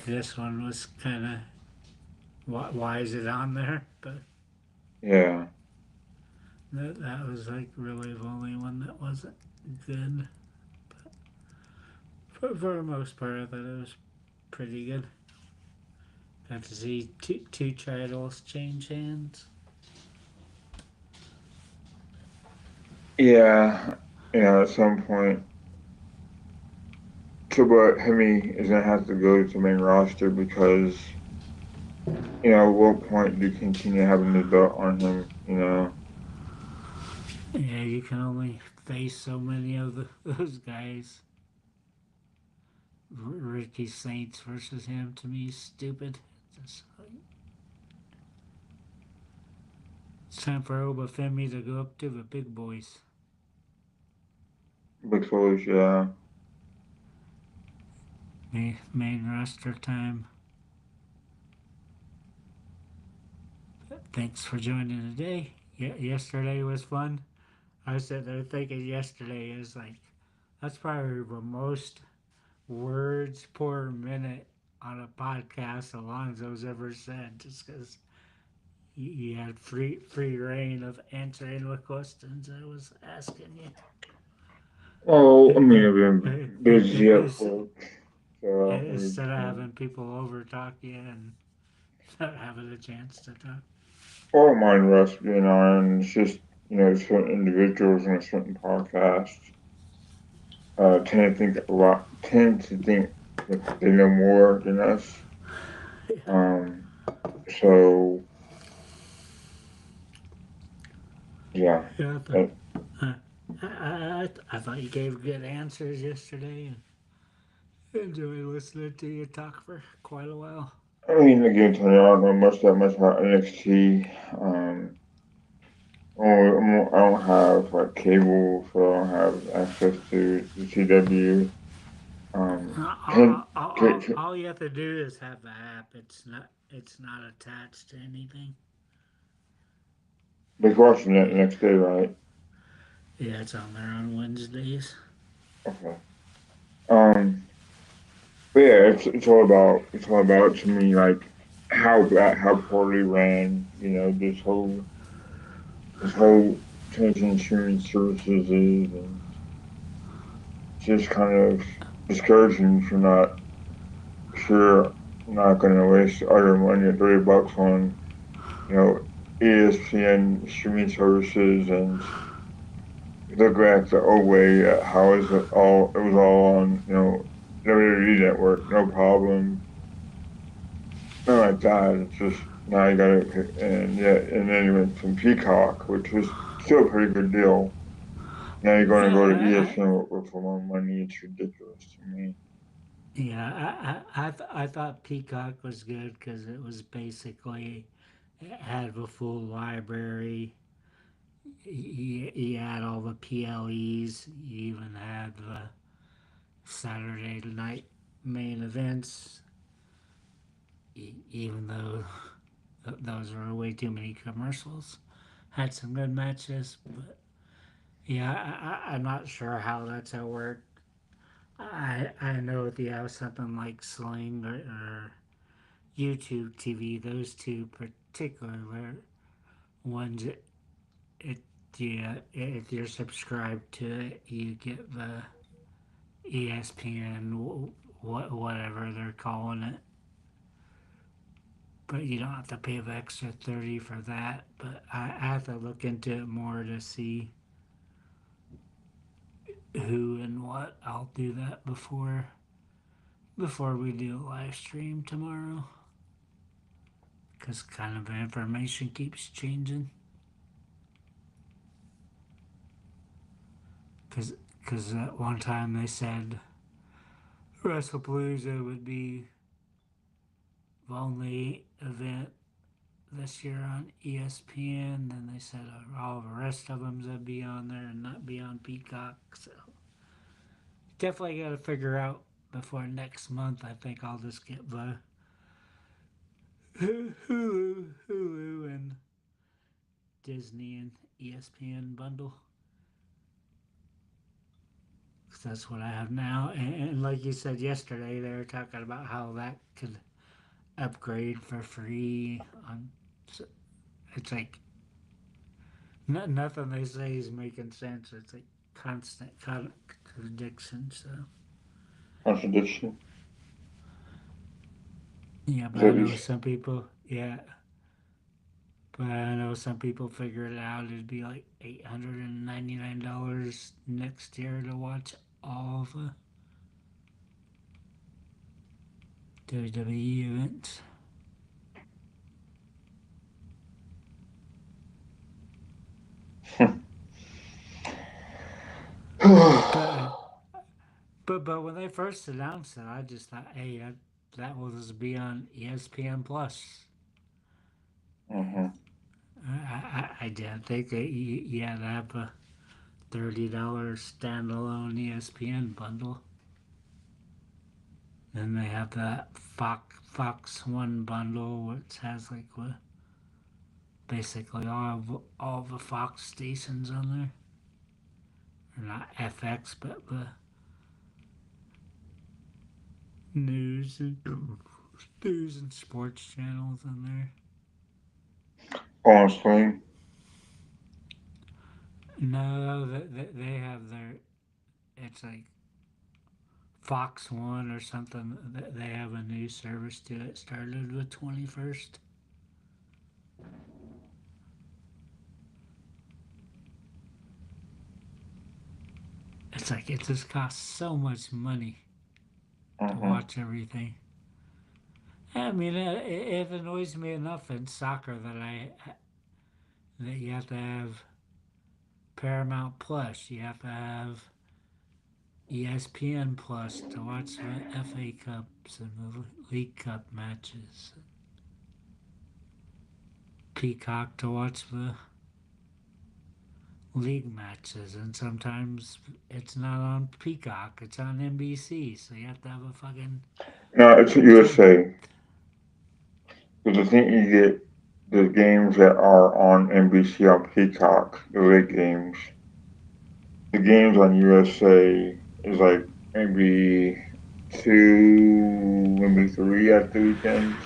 This one was kind of, why is it on there? But yeah. That was like really the only one that wasn't good. But for the most part, I thought it was pretty good. Got to see two titles change hands. Yeah, at some point, Oba Femi is gonna have to go to the main roster because, at what point do you continue having the belt on him? Yeah, you can only face so many of those guys. Ricky Saints versus him, to me, is stupid. It's time for Oba Femi to go up to the big boys. Big boys, yeah. Main roster time. Thanks for joining today. Yesterday was fun. I was sitting there thinking yesterday is like, that's probably the most words per minute on a podcast Alonzo's ever said, just because you had free reign of answering the questions I was asking you. Oh, I mean, I've been busy at work. Instead of having people over talk you and not having a chance to talk. I don't mind Russ being on. It's just, certain individuals in a certain podcast tend to think that they know more than us. So yeah. Yeah, I thought you gave good answers yesterday and enjoyed listening to you talk for quite a while. I mean, again, Tony, I don't know that much about NXT. I don't have like cable, so I don't have access to the CW. All you have to do is have the app. It's not attached to anything. But watching that the next day, right? Yeah, it's on there on Wednesdays. Okay. But yeah, it's all about to me like how poorly ran this whole changing insurance services is, and just kind of discouraging if you're not going to waste all your money at $30 on ESPN streaming services and look back the old way at how it was all on WWE Network, no problem. Not like that. It's just now you gotta and then you went from Peacock, which was still a pretty good deal. Now you're going to go to ESPN for more money. It's ridiculous to me. Yeah, I thought Peacock was good because it was basically it had the full library. You had all the PLEs. You even had the Saturday night main events. Even though those were way too many commercials, had some good matches, but yeah, I'm not sure how that's how it worked. I know if you have something like Sling or YouTube TV, those two particular ones, if you're subscribed to it, you get the ESPN, whatever they're calling it. But you don't have to pay the extra 30 for that. But I have to look into it more to see who and what. I'll do that before we do a live stream tomorrow. Because kind of the information keeps changing. Because at one time they said WrestlePalooza would be the only event this year on ESPN. Then they said all the rest of them would be on there and not be on Peacock. So definitely got to figure out before next month. I think I'll just get the Hulu and Disney and ESPN bundle. Because that's what I have now. And like you said yesterday, they were talking about how that could upgrade for free. It's like nothing they say is making sense. It's like constant contradiction. So Contradiction. yeah, but I know some people. Yeah, but I know some people figured it out. It'd be like $899 next year to watch all the WWE events. But when they first announced it, I just thought, hey, that will just be on ESPN Plus. Mm-hmm. I didn't think you had to have a $30 standalone ESPN bundle. Then they have that Fox One bundle, which has like basically all the Fox stations on there. Or not FX, but the news and sports channels on there. Honestly. No, they have their. It's like Fox One or something. They have a new service to it. Started the 21st. It's like it just costs so much money to Mm-hmm. watch everything. I mean, it annoys me enough in soccer that you have to have Paramount Plus, you have to have ESPN Plus to watch the FA Cups and the League Cup matches. Peacock to watch the league matches, and sometimes it's not on Peacock, it's on NBC, so you have to have a fucking... No, it's USA. Because I think you get the games that are on NBC on Peacock, the late games. The games on USA is like maybe 2, maybe 3 at the weekends.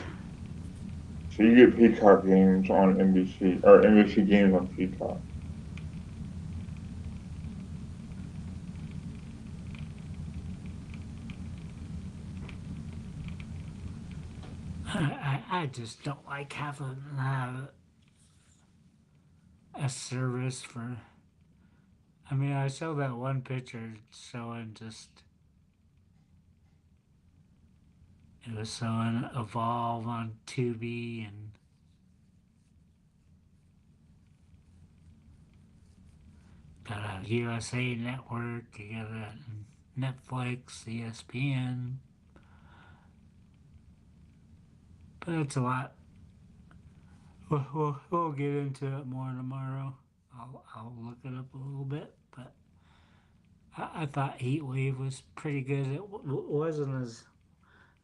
So you get Peacock games on NBC, or NBC games on Peacock. I just don't like having a service for... I mean, I saw that one picture showing just... It was showing Evolve on Tubi and... Got a USA Network, you got a Netflix, ESPN. But it's a lot. We'll get into it more tomorrow. I'll look it up a little bit, but I thought Heatwave was pretty good. It wasn't as...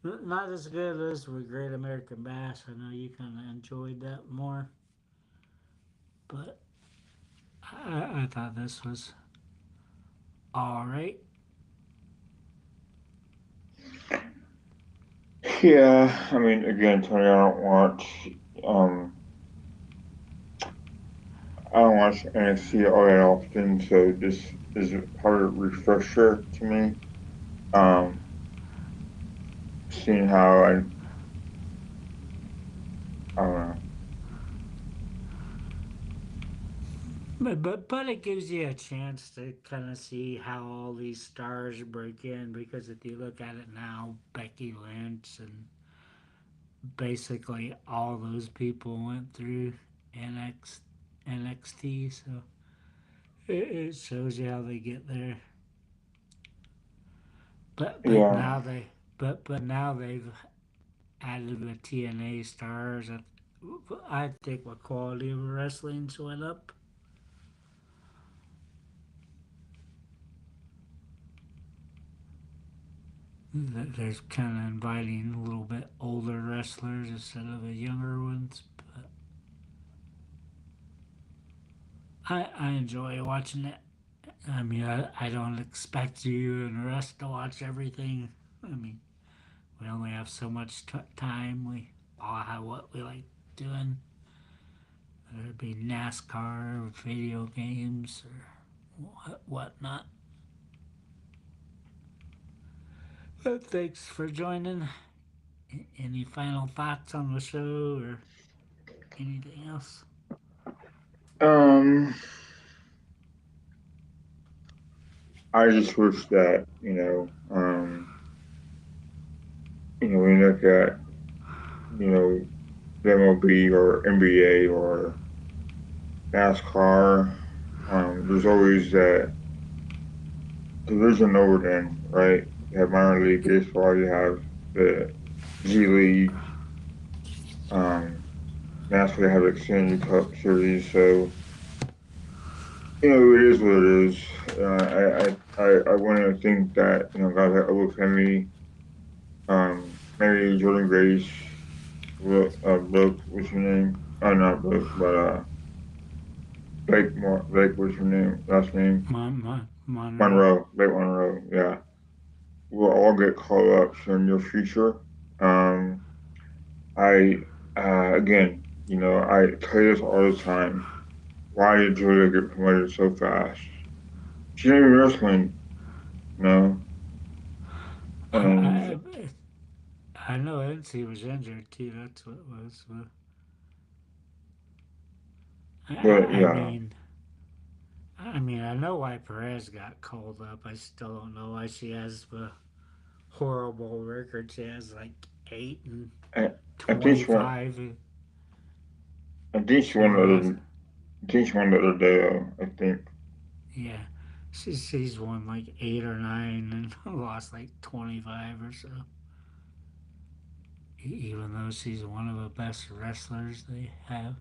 Not as good as with Great American Bash. I know you kind of enjoyed that more. But I thought this was alright. Yeah, I mean, again, Tony, I don't watch NXT all that often, so this is part of a refresher to me. Seeing how I don't know. But it gives you a chance to kind of see how all these stars break in, because if you look at it now, Becky Lynch and basically all those people went through NXT, so it shows you how they get there. But Yeah. now they've added the TNA stars. I think the quality of wrestling's went up. They're kind of inviting a little bit older wrestlers instead of the younger ones, but I enjoy watching it. I mean, I don't expect you and the rest to watch everything. I mean, we only have so much time. We all have what we like doing. Whether it be NASCAR, or video games, or whatnot. But thanks for joining. Any final thoughts on the show or anything else? I just wish that, when you look at, the MLB or NBA or NASCAR, there's always that division over them, right? You have minor league baseball, you have the G League, NASCAR, they have the Xfinity Cup Series, so it is what it is. I want to think that, guys like Oba Femi, maybe Jordynne Grace, Brooke, what's her name? Oh, not Brooke, but Blake, what's her name? Last name? Monroe. Blake Monroe, yeah. We'll all get called up in the near future. Again, I tell you this all the time. Why did Julia get promoted so fast? She didn't even wrestling, And I know NC was injured too. That's what it was. But yeah. I mean, I mean, I know why Perez got called up. I still don't know why she has the horrible record. She has like 8 and I, I think she won. 25. I think she She won the lost. other. I think she won the other day. I think. Yeah, she's won like 8 or 9 and lost like 25 or so. Even though she's one of the best wrestlers they have.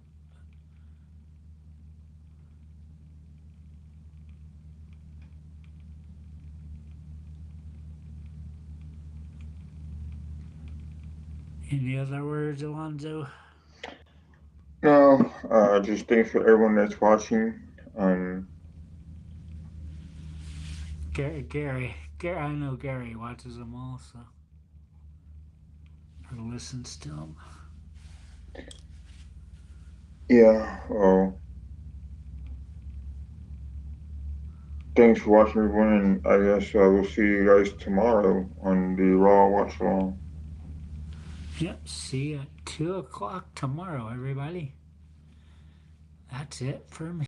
Any other words, Alonzo? No, just thanks for everyone that's watching. Gary, I know Gary watches them all, so or listens to them. Yeah. Well, thanks for watching, everyone, and I guess we'll see you guys tomorrow on the Raw Watch Along. Yep. See you at 2 o'clock tomorrow, everybody. That's it for me.